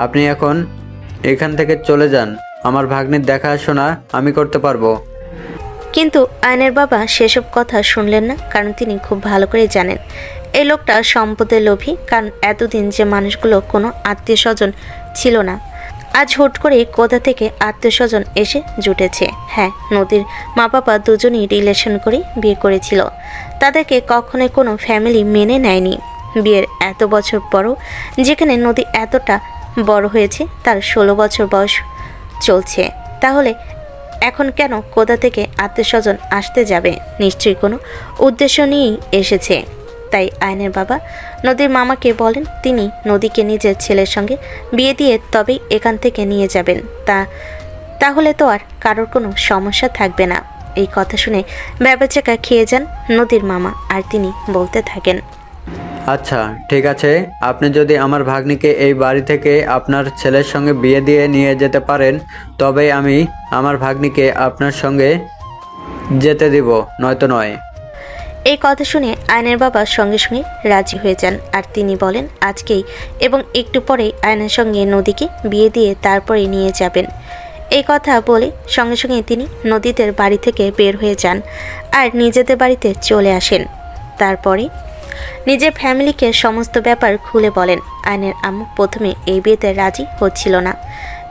আপনি এখন এখান থেকে চলে যান। আমার ভাগ্নির দেখাশোনা আমি করতে পারবো। কিন্তু আয়নের বাবা সেসব কথা শুনলেন না, কারণ তিনি খুব ভালো করে জানেন এই লোকটা সম্পদের লোভী। কারণ এতদিন যে মানুষগুলো কোনো আত্মীয় স্বজন ছিল না, আজ হুট করে কোথা থেকে আত্মীয় স্বজন এসে জুটেছে। হ্যাঁ, নদীর মা বাবা দুজনই রিলেশন করে বিয়ে করেছিল। তাদেরকে কখনোই কোনো ফ্যামিলি মেনে নেয়নি। বিয়ের এত বছর পরও যেখানে নদী এতটা বড় হয়েছে, তার 16 বছর বয়স চলছে, তাহলে এখন কেন কোথা থেকে আত্মীয় স্বজন আসতে যাবে? নিশ্চয়ই কোনো উদ্দেশ্য নিয়েই এসেছে। তাই আয়নের বাবা নদীর মামাকে বলেন তিনি নদীকে নিজের ছেলের সঙ্গে বিয়ে দিয়ে তবেই এখান থেকে নিয়ে যাবেন। তাহলে তো আর কারোর কোনো সমস্যা থাকবে না। এই কথা শুনে ব্যাপাচাকা খেয়ে যান নদীর মামা। আর তিনি বলতে থাকেন, আচ্ছা ঠিক আছে, আপনি যদি আমার ভাগ্নিকে এই বাড়ি থেকে আপনার ছেলের সঙ্গে বিয়ে দিয়ে নিয়ে যেতে পারেন, তবেই আমি আমার ভাগ্নিকে আপনার সঙ্গে যেতে দিব, নয়তো নয়। এই কথা শুনে আয়নের বাবা সঙ্গে সঙ্গে রাজি হয়ে যান। আর তিনি বলেন আজকেই এবং একটু পরেই আয়নের সঙ্গে নদীকে বিয়ে দিয়ে তারপরে নিয়ে যাবেন। এই কথা বলে সঙ্গে সঙ্গে তিনি নদীদের বাড়ি থেকে বের হয়ে যান আর নিজেদের বাড়িতে চলে আসেন। তারপরে নিজের ফ্যামিলিকে সমস্ত ব্যাপার খুলে বলেন। আয়নের আম্মু প্রথমে এই বিয়েতে রাজি হচ্ছিল না,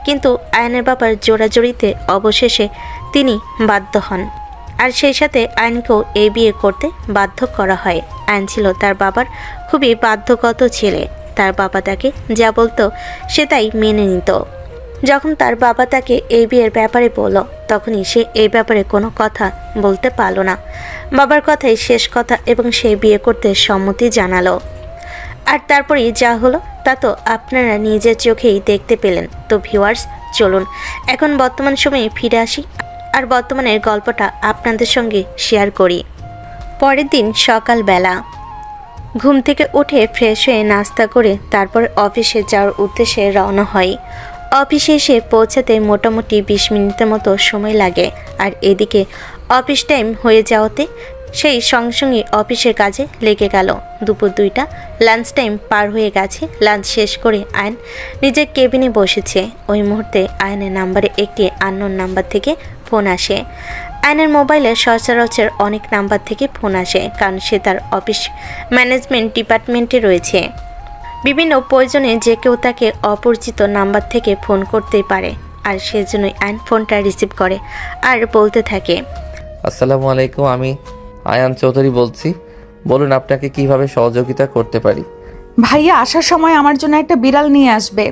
কিন্তু আয়নের বাবার জোরাজোরিতে অবশেষে তিনি বাধ্য হন। আর সেই সাথে আয়নকেও এই বিয়ে করতে বাধ্য করা হয়। আয়ন ছিল তার বাবার খুবই বাধ্যগত ছেলে। তার বাবা তাকে যা বলতো সে তাই মেনে নিত। যখন তার বাবা তাকে এই বিয়ের ব্যাপারে বলল, তখনই সে এই ব্যাপারে কোনো কথা বলতে পারল না। বাবার কথাই শেষ কথা এবং সে বিয়ে করতে সম্মতি জানালো। আর তারপরেই যা হলো তা তো আপনারা নিজের চোখেই দেখতে পেলেন। তো ভিউয়ার্স, চলুন এখন বর্তমান সময়ে ফিরে আসি আর বর্তমানের গল্পটা আপনাদের সঙ্গে শেয়ার করি। পরের দিন সকালবেলা ঘুম থেকে উঠে ফ্রেশ হয়ে নাস্তা করে তারপর অফিসে যাওয়ার উদ্দেশ্যে রওনা হয়। অফিসে এসে পৌঁছাতে মোটামুটি 20 মিনিটের মতো সময় লাগে। আর এদিকে অফিস টাইম হয়ে যাওয়াতে সেই সঙ্গে সঙ্গে অফিসের কাজে লেগে গেল। দুপুর 2টা, লাঞ্চ টাইম পার হয়ে গেছে। লাঞ্চ শেষ করে আয়ন নিজের কেবিনে বসেছে। ওই মুহূর্তে আয়নের নাম্বারে একটি আননোন নাম্বার থেকে ফোন আসে। আয়নের মোবাইলে সচরাচর অনেক নাম্বার থেকে ফোন আসে, কারণ সে তার অফিস ম্যানেজমেন্ট ডিপার্টমেন্টে রয়েছে। বিভিন্ন প্রয়োজনে যে কেউ তাকে অপরিচিত নাম্বার থেকে ফোন করতেই পারে। আর সেজন্যই আয়ন ফোনটা রিসিভ করে আর বলতে থাকে, আসসালামু আলাইকুম, আমি আয়ান চৌধুরী বলছি। বলুন আপনাকে কিভাবে সহযোগিতা করতে পারি? ভাইয়া আসার সময় আমার জন্য একটা বিড়াল নিয়ে আসবে।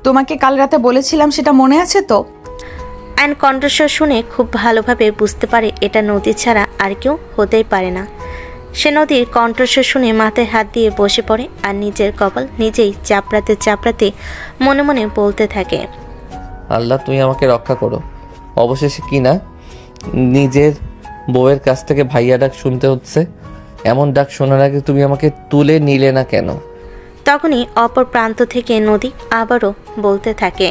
তোমাকে কাল রাতে বলেছিলাম, সেটা মনে আছে তো? আয়ন কণ্ঠস্বর শুনে খুব ভালোভাবে বুঝতে পারে এটা নদী ছাড়া আর কেউ হতেই পারে না। সে নদীর কণ্ঠস্বর শুনে মাথায় হাত দিয়ে বসে পড়ে আর নিজের কপাল নিজেই চাপড়াতে চাপড়াতে মনে মনে বলতে থাকে, আল্লাহ তুমি আমাকে রক্ষা করো। অবশেষে কি না নিজের বউয়ের কাছ থেকে ভাইয়া ডাক শুনতে হচ্ছে। এমন ডাক শোনার আগে তুমি আমাকে তুলে নিলে না কেন? তখনই অপর প্রান্ত থেকে নদী আবারও বলতে থাকে,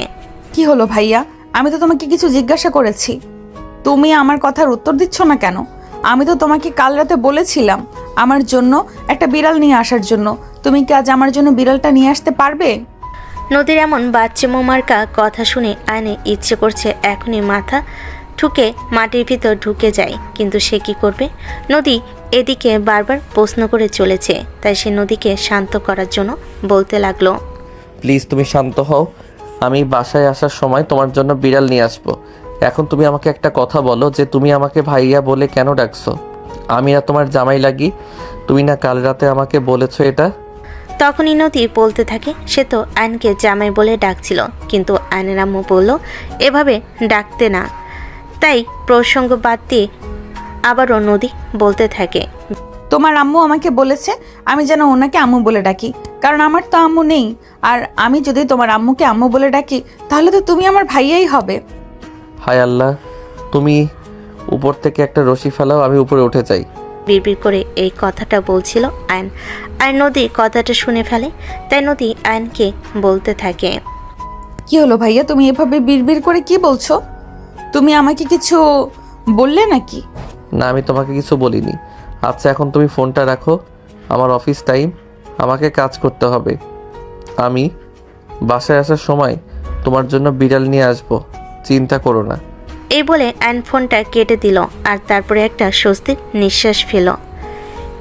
কি হলো ভাইয়া? আমি তো তোমাকে কিছু জিজ্ঞাসা করেছি, তুমি আমার কথার উত্তর দিচ্ছ না কেন? আমি তো তোমাকে কাল রাতে বলেছিলাম আমার জন্য একটা বিড়াল নিয়ে আসার জন্য। তুমি কি আজ আমার জন্য বিড়ালটা নিয়ে আসতে পারবে? নদীর এমন বাচ্চা মার্কা কথা শুনে আয়নে ইচ্ছে করছে এখনই মাথা ঠুকে মাটির ভিতর ঢুকে যায়, কিন্তু সে কি করবে? নদী এদিকে বারবার প্রশ্ন করে চলেছে, তাই সে নদীকে শান্ত করার জন্য বলতে লাগলো, প্লিজ তুমি শান্ত হও। আমি বাসায় আসার সময় তোমার জন্য বিড়াল নিয়ে আসবো। এখন তুমি আমাকে একটা কথা বলো যে তুমি আমাকে ভাইয়া বলে কেন ডাকছো? আমি না তোমার জামাই লাগি? তুমি না কাল রাতে আমাকে বলেছো এটা? তখনই নদী বলতে থাকে সে তো আয়নকে জামাই বলে ডাকছিল, কিন্তু আয়নের আম্মু বলল এভাবে ডাকতে না। তাই প্রসঙ্গ বাদ দিয়ে আবারও নদী বলতে থাকে, তোমার আম্মু আমাকে বলেছে আমি যেন ওনাকে আম্মু বলে ডাকি, কারণ আমার তো আম্মু নেই। আর আমি যদি তোমার আম্মুকে আম্মু বলে ডাকি তাহলে তো তুমি আমার ভাইয়াই হবে। হায় আল্লাহ, তুমি উপর থেকে একটা রশি ফেলাও, আমি উপরে উঠে যাই। বিড়বিড় করে এই কথাটা বলছিল আয়ন, আর নদী কথাটা শুনে ফেলে। তাই নদী আয়নকে বলতে থাকে, কি হলো ভাইয়া, তুমি এভাবে বিড়বিড় করে কি বলছো? তুমি আমাকে কিছু বললে নাকি? না, আমি তোমাকে কিছু বলিনি। আচ্ছা এখন তুমি ফোনটা রাখো, আমার অফিস টাইম, আমাকে কাজ করতে হবে। আমি বাসায় আসার সময় তোমার জন্য বিড়াল নিয়ে আসবো, চিন্তা করো না। এই বলে আয়ন ফোনটা কেটে দিল আর তারপরে একটা স্বস্তির নিঃশ্বাস ফেল।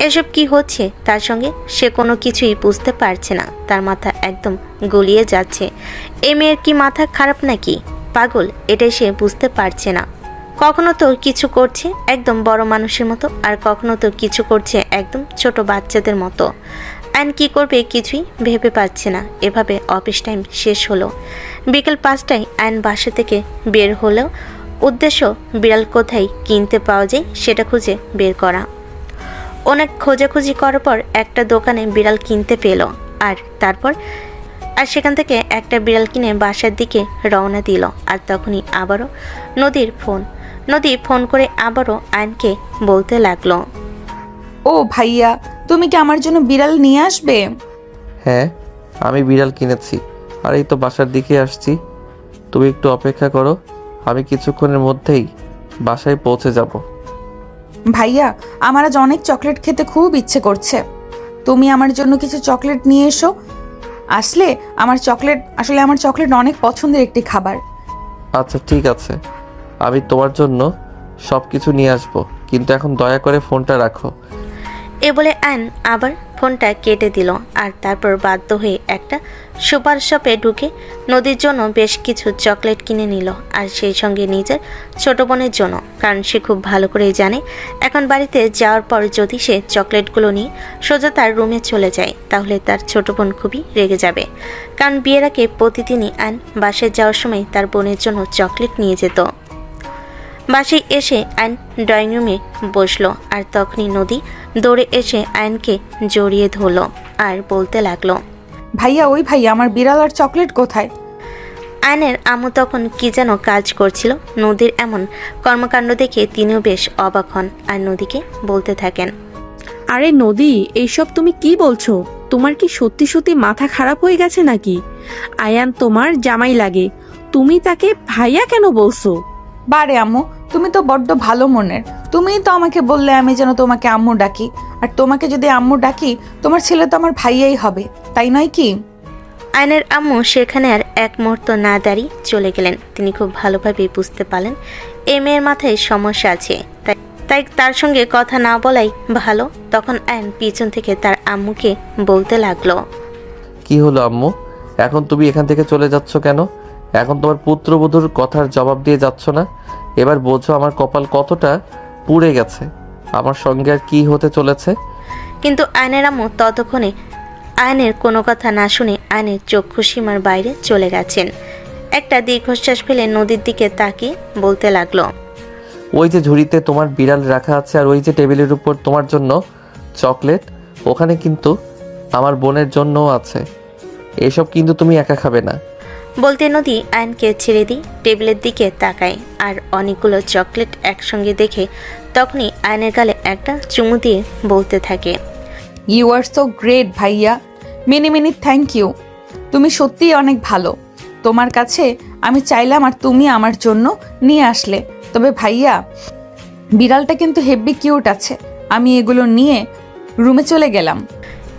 এসব কি হচ্ছে তার সঙ্গে সে কোনো কিছুই বুঝতে পারছে না, তার মাথা একদম গলিয়ে যাচ্ছে। এই মেয়ের কি মাথা খারাপ নাকি পাগল, এটাই সে বুঝতে পারছে না। কখনো তো কিছু করছে একদম বড় মানুষের মতো, আর কখনো তো কিছু করছে একদম ছোট বাচ্চাদের মতো। আয়ন কি করবে কিছুই ভেবে পাচ্ছে না। এভাবে অফিস টাইম শেষ হলো। বিকেল 5টায় আয়ন বাসা থেকে বের হলেও উদ্দেশ্য বিড়াল কোথায় কিনতে পাওয়া যায় সেটা খুঁজে বের করা। অনেক খোঁজাখুঁজি করার পর একটা দোকানে বিড়াল কিনতে পেল, আর সেখান থেকে একটা বিড়াল কিনে বাসার দিকে রওনা দিল। আর তখনই আবারও নদী ফোন করে আবারও আয়নকে বলতে লাগলো, ও ভাইয়া, তুমি কি আমার জন্য বিড়াল নিয়ে আসবে? হ্যাঁ, আমি বিড়াল কিনেছি আর এই তো বাসার দিকে আসছি। তুমি একটু অপেক্ষা করো, আমি কিছুক্ষণের মধ্যেই বাসায় পৌঁছে যাব। ভাইয়া, আমার আজ অনেক চকলেট খেতে খুব ইচ্ছে করছে, তুমি আমার জন্য কিছু চকলেট নিয়ে এসো। আমার চকলেট অনেক পছন্দের একটি খাবার। আচ্ছা ঠিক আছে, আমি তোমার জন্য সব কিছু নিয়ে আসবো, কিন্তু এখন দয়া করে ফোনটা রাখো। এ বলে আয়ন আবার ফোনটা কেটে দিল আর তারপর বাধ্য হয়ে একটা সুপার শপে ঢুকে নদীর জন্য বেশ কিছু চকলেট কিনে নিল, আর সেই সঙ্গে নিজের ছোট বোনের জন্য, কারণ সে খুব ভালো করেই জানে এখন বাড়িতে যাওয়ার পর যদি সে চকলেটগুলো নিয়ে সোজা তার রুমে চলে যায় তাহলে তার ছোট বোন খুবই রেগে যাবে। কারণ বিয়ের আগে প্রতিদিনই আয়ন বাসায় যাওয়ার সময় তার বোনের জন্য চকলেট নিয়ে যেত। বাসায় এসে আয়ন ড্রয়িং রুমে বসলো, আর তখনই নদী দৌড়ে এসে আয়নকে জড়িয়ে ধরলো আর বলতে লাগলো, ভাইয়া, ওই ভাইয়া, আমার বিড়াল আর চকলেট কোথায়? আয়নের আম্মু তখন কি যেন কাজ করছিল। নদীর এমন কর্মকাণ্ড দেখে তিনিও বেশ অবাক হন আর নদীকে বলতে থাকেন, আরে নদী, এইসব তুমি কি বলছো? তোমার কি সত্যি সত্যি মাথা খারাপ হয়ে গেছে নাকি? আয়ান তোমার জামাই লাগে, তুমি তাকে ভাইয়া কেন বলছো? বারে আম্মু, তুমি তো বড্ড ভালো মনের। তুমিই তো আমাকে বললে আমি যেন তোমাকে আম্মু ডাকি, আর তোমাকে যদি আম্মু ডাকি তোমার ছেলে তো আমার ভাইয়াই হবে, তাই নয় কি? আয়নের আম্মু সেখানে আর এক মুহূর্ত না দাঁড়িয়ে চলে গেলেন। তিনি খুব ভালোভাবে বুঝতে পারলেন এই মেয়ের মাথায় সমস্যা আছে, তাই তার সঙ্গে কথা না বলাই ভালো। তখন আয়ন পিছন থেকে তার আম্মুকে বলতে লাগলো, কি হলো আম্মু, এখন তুমি এখান থেকে চলে যাচ্ছ কেন? এখন তোমার পুত্রবধূর কথার জবাব দিয়ে যাচ্ছ না? এবার বোঝো আমার কপাল কতটা পুড়ে গেছে, আমার সঙ্গে আর কি হতে চলেছে। কিন্তু আয়নের আম্মু ততক্ষণে আয়নের কোনো কথা না শুনে আয়নের চক্ষু সীমার বাইরে চলে গেছেন। একটা দীর্ঘশ্বাস ফেলে নদীর দিকে তাকিয়ে বলতে লাগলো, ওই যে ঝুড়িতে তোমার বিড়াল রাখা আছে আর ওই যে টেবিলের উপর তোমার জন্য চকলেট, ওখানে কিন্তু আমার বোনের জন্যও আছে। এসব কিন্তু তুমি একা খাবে না। বলতে নদী আয়নকে ছেড়ে দিয়ে টেবিলের দিকে তাকায় আর অনেকগুলো চকলেট একসঙ্গে দেখে তখনই আয়নের গালে একটা চুমু দিয়ে বলতে থাকে, ইউ আর সো গ্রেট ভাইয়া, মেনি মেনি থ্যাংক ইউ। তুমি সত্যিই অনেক ভালো। তোমার কাছে আমি চাইলাম আর তুমি আমার জন্য নিয়ে আসলে। তবে ভাইয়া, বিড়ালটা কিন্তু হেব্বি কিউট আছে। আমি এগুলো নিয়ে রুমে চলে গেলাম।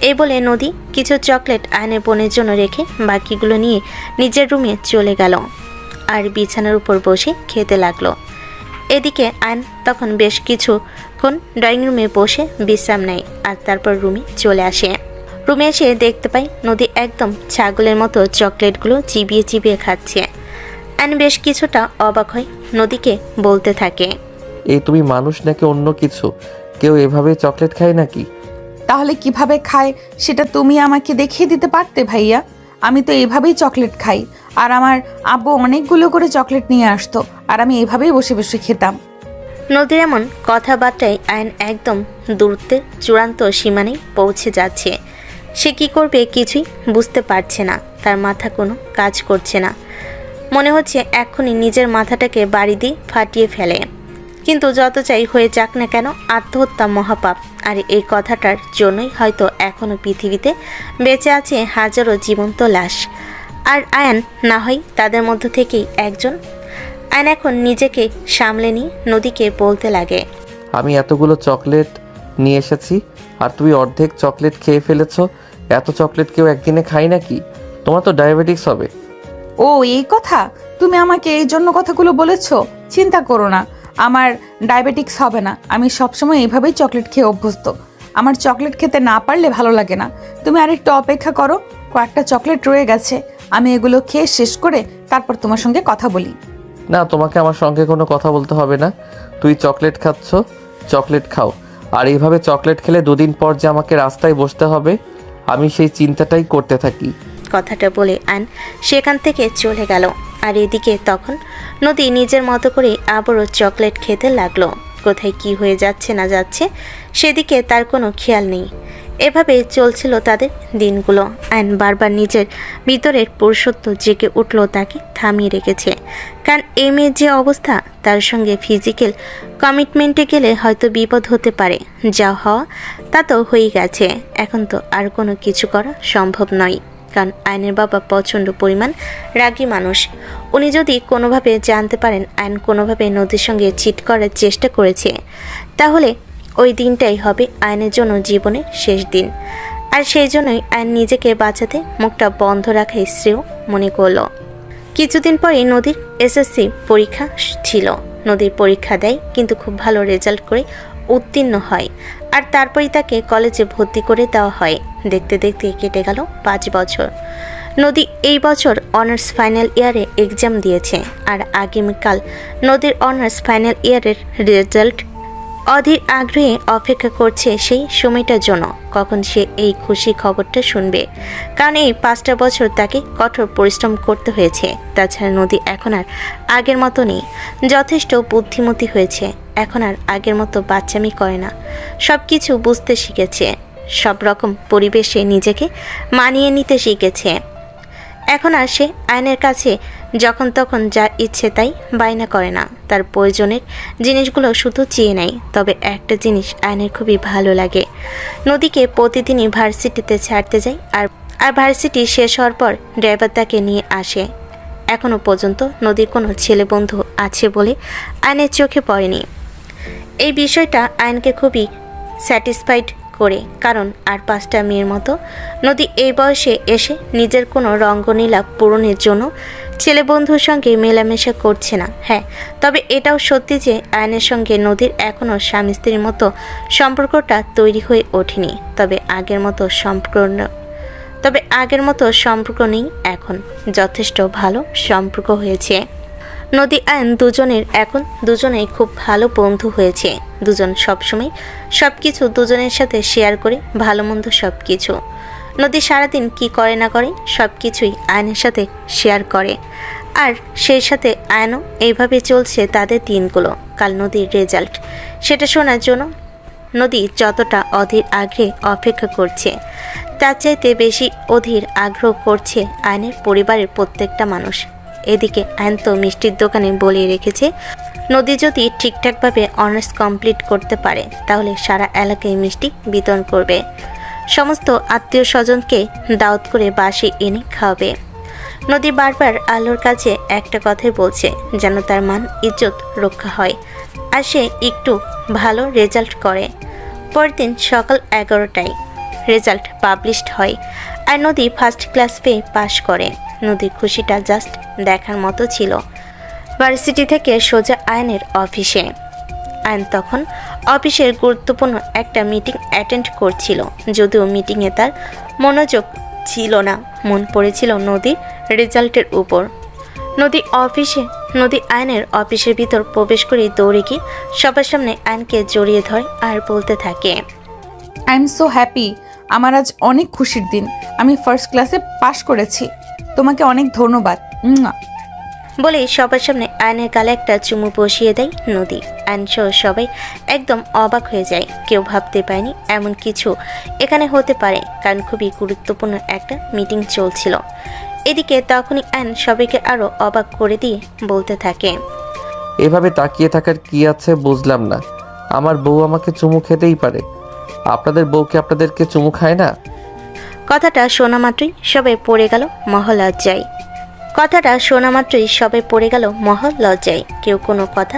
এই বলে নদী কিছু চকলেট আয়নের বোনের জন্য রেখে বাকিগুলো নিয়ে নিজের রুমে চলে গেল আর বিছানার উপর বসে খেতে লাগলো। এদিকে আয়ন তখন বেশ কিছুক্ষণ ড্রয়িং রুমে বসে বিশ্রাম নেয় আর তারপর রুমে চলে আসে। রুমে এসে দেখতে পাই নদী একদম ছাগলের মতো চকলেটগুলো চিবিয়ে চিবিয়ে খাচ্ছে। আয়ন বেশ কিছুটা অবাক হয়, নদীকে বলতে থাকে, এই তুমি মানুষ নাকি অন্য কিছু? কেউ এভাবে চকলেট খায় নাকি? তাহলে কিভাবে খায় সেটা তুমি আমাকে দেখিয়ে দিতে পারতে ভাইয়া। আমি তো এভাবেই চকলেট খাই, আর আমার আব্বু অনেকগুলো করে চকলেট নিয়ে আসতো আর আমি এভাবেই বসে বসে খেতাম। নদীর এমন কথাবার্তায় আয়ন একদম দূরত্বের চূড়ান্ত সীমানায় পৌঁছে যাচ্ছে। সে কি করবে কিছুই বুঝতে পারছে না, তার মাথা কোনো কাজ করছে না। মনে হচ্ছে এক্ষুনি নিজের মাথাটাকে বাড়ি দিয়ে ফাটিয়ে ফেলে। কিন্তু যত চাই হয়ে যাক না কেন, আত্মহত্যা মহাপাপ, আর এই কথাটার জন্যই হয়তো এখনও পৃথিবীতে বেঁচে আছে হাজারো জীবন্ত লাশ। আর আয়ান না হয় তাদের মধ্য থেকেই একজন। আয়ন এখন নিজেকে সামলে নিয়ে নদীকে বলতে লাগে, আমি এতগুলো চকলেট নিয়ে এসেছি আর তুমি অর্ধেক চকলেট খেয়ে ফেলেছো। এত চকলেট কেউ একদিনে খায় নাকি? তোমার তো ডায়াবেটিস হবে। ও এই কথা, তুমি আমাকে এই জন্য কথাগুলো বলেছো? চিন্তা করো না, আমার ডায়াবেটিক্স হবে না। আমি সবসময় এইভাবেই চকলেট খেয়ে অভ্যস্ত। আমার চকলেট খেতে না পারলে ভালো লাগে না। তুমি আরেকটু অপেক্ষা করো, কয়েকটা চকলেট রয়ে গেছে, আমি এগুলো খেয়ে শেষ করে তারপর তোমার সঙ্গে কথা বলি। না, তোমাকে আমার সঙ্গে কোনো কথা বলতে হবে না। তুই চকলেট খাচ্ছ, চকলেট খাও। আর এইভাবে চকলেট খেলে দুদিন পর যে আমাকে রাস্তায় বসতে হবে, আমি সেই চিন্তাটাই করতে থাকি। কথাটা বলে আয়ন সেখান থেকে চলে গেল। আর এদিকে তখন নদী নিজের মতো করে আবারও চকলেট খেতে লাগলো। কোথায় কি হয়ে যাচ্ছে না যাচ্ছে সেদিকে তার কোনো খেয়াল নেই। এভাবে চলছিল তাদের দিনগুলো। আয়ন বারবার নিজের ভিতরের পুরুষত্ব জেগে উঠল, তাকে থামিয়ে রেখেছে। কারণ এই মেয়ের যে অবস্থা, তার সঙ্গে ফিজিক্যাল কমিটমেন্টে গেলে হয়তো বিপদ হতে পারে। যা হওয়া তা তো হয়ে গেছে, এখন তো আর কোনো কিছু করা সম্ভব নয়। কারণ আয়নের বাবা প্রচণ্ড পরিমাণ রাগী মানুষ। উনি যদি কোনোভাবে জানতে পারেন আয়ন কোনোভাবে নদীর সঙ্গে চিট করার চেষ্টা করেছে, তাহলে ওই দিনটাই হবে আয়নের জন্য জীবনের শেষ দিন। আর সেই জন্যই আয়ন নিজেকে বাঁচাতে মুখটা বন্ধ রাখাই শ্রেয় মনে করল। কিছুদিন পরে নদীর এসএসসি পরীক্ষা ছিল। নদীর পরীক্ষা দেয়, কিন্তু খুব ভালো রেজাল্ট করে উত্তীর্ণ হয়। আর তারপরেই তাকে কলেজে ভর্তি করে দেওয়া হয়। দেখতে দেখতে কেটে গেল 5 বছর। নদী এই বছর অনার্স ফাইনাল ইয়ারে এক্সাম দিয়েছে। আর আগামীকাল নদীর অনার্স ফাইনাল ইয়ারের রেজাল্ট। অধীর আগ্রহে অপেক্ষা করছে সেই সময়টার জন্য, কখন সে এই খুশি খবরটা শুনবে। কারণ এই 5টা বছর তাকে কঠোর পরিশ্রম করতে হয়েছে। তাছাড়া নদী এখন আর আগের মতো নেই, যথেষ্ট বুদ্ধিমতী হয়েছে। এখন আর আগের মতো বাচ্চামি করে না, সব কিছু বুঝতে শিখেছে। সব রকম পরিবেশে নিজেকে মানিয়ে নিতে শিখেছে। এখন আর সে আয়নের কাছে যখন তখন যা ইচ্ছে তাই বায়না করে না। তার প্রয়োজনের জিনিসগুলো শুধু চেয়ে নেয়। তবে একটা জিনিস আয়নের খুবই ভালো লাগে, নদীকে প্রতিদিনই ভার্সিটিতে ছাড়তে যায়। আর ভার্সিটি শেষ হওয়ার পর ড্রাইভার তাকে নিয়ে আসে। এখনও পর্যন্ত নদীর কোনো ছেলে বন্ধু আছে বলে আয়নের চোখে পড়েনি। এই বিষয়টা আয়নকে খুবই স্যাটিসফাইড করে, কারণ আর 5টা মেয়ের মতো নদী এই বয়সে এসে নিজের কোনো রঙ্গনীলা পূরণের জন্য ছেলে বন্ধুর সঙ্গে মেলামেশা করছে না। হ্যাঁ, তবে এটাও সত্যি যে আয়নের সঙ্গে নদীর এখনও স্বামী স্ত্রীর মতো সম্পর্কটা তৈরি হয়ে ওঠেনি। তবে আগের মতো সম্পর্ক নেই, এখন যথেষ্ট ভালো সম্পর্ক হয়েছে। নদী আয়ন দুজনের এখন দুজনেই খুব ভালো বন্ধু হয়েছে। দুজন সবসময় সব কিছু দুজনের সাথে শেয়ার করে, ভালো মন্দ সব কিছু। নদী সারাদিন কি করে না করে সব কিছুই আয়নের সাথে শেয়ার করে, আর সেই সাথে আয়নও এইভাবে চলছে তাদের দিনগুলো। কাল নদীর রেজাল্ট, সেটা শোনার জন্য নদী যতটা অধীর আগ্রহে অপেক্ষা করছে তার চাইতে বেশি অধীর আগ্রহ করছে আয়নের পরিবারের প্রত্যেকটা মানুষ। এদিকে আয়ন তো মিষ্টির দোকানে বলে রেখেছে নদী যদি ঠিকঠাকভাবে অনার্স কমপ্লিট করতে পারে তাহলে সারা এলাকায় মিষ্টি বিতরণ করবে, সমস্ত আত্মীয় স্বজনকে দাওয়াত করে বাসে এনে খাওয়াবে। নদী বারবার আলোর কাছে একটা কথাই বলছে যেন তার মান ইজ্জত রক্ষা হয় আর সে একটু ভালো রেজাল্ট করে। পরের দিন সকাল 11টায় রেজাল্ট পাবলিশড হয় আর নদী ফার্স্ট ক্লাস পেয়ে পাশ করে। নদীর খুশিটা জাস্ট দেখার মতো ছিল। ভার্সিটি থেকে সোজা আয়নের অফিসে। আয়ন তখন অফিসের গুরুত্বপূর্ণ একটা মিটিং অ্যাটেন্ড করছিল, যদিও মিটিংয়ে তার মনোযোগ ছিল না, মন পড়েছিল নদীর রেজাল্টের উপর। নদী আয়নের অফিসের ভিতর প্রবেশ করে দৌড়ে গিয়ে সবার সামনে আয়নকে জড়িয়ে ধরে আর বলতে থাকে, আই এম সো হ্যাপি। আমার আজ অনেক খুশির দিন। আমি ফার্স্ট ক্লাসে পাশ করেছি। তোমাকে অনেক ধন্যবাদ। বলে সবার সামনে আয়নের গালে একটা চুমু বসিয়ে দেয় নদী। আয়ন সহ সবাই একদম অবাক হয়ে যায়। কেউ ভাবতে পারেনি এমন কিছু এখানে হতে পারে, কারণ খুবই গুরুত্বপূর্ণ একটা মিটিং চলছিল। এদিকে তখনই আয়ন সবাইকে আরো অবাক করে দিয়ে বলতে থাকে, এভাবে তাকিয়ে থাকার কি আছে বুঝলাম না। আমার বউ আমাকে চুমু খেতেই পারে, আপনাদের বউকে আপনাদেরকে চুমু খায় না? কথাটা শোনা মাত্রই সবাই পড়ে গেল মহালজ্জায়। কেউ কোনো কথা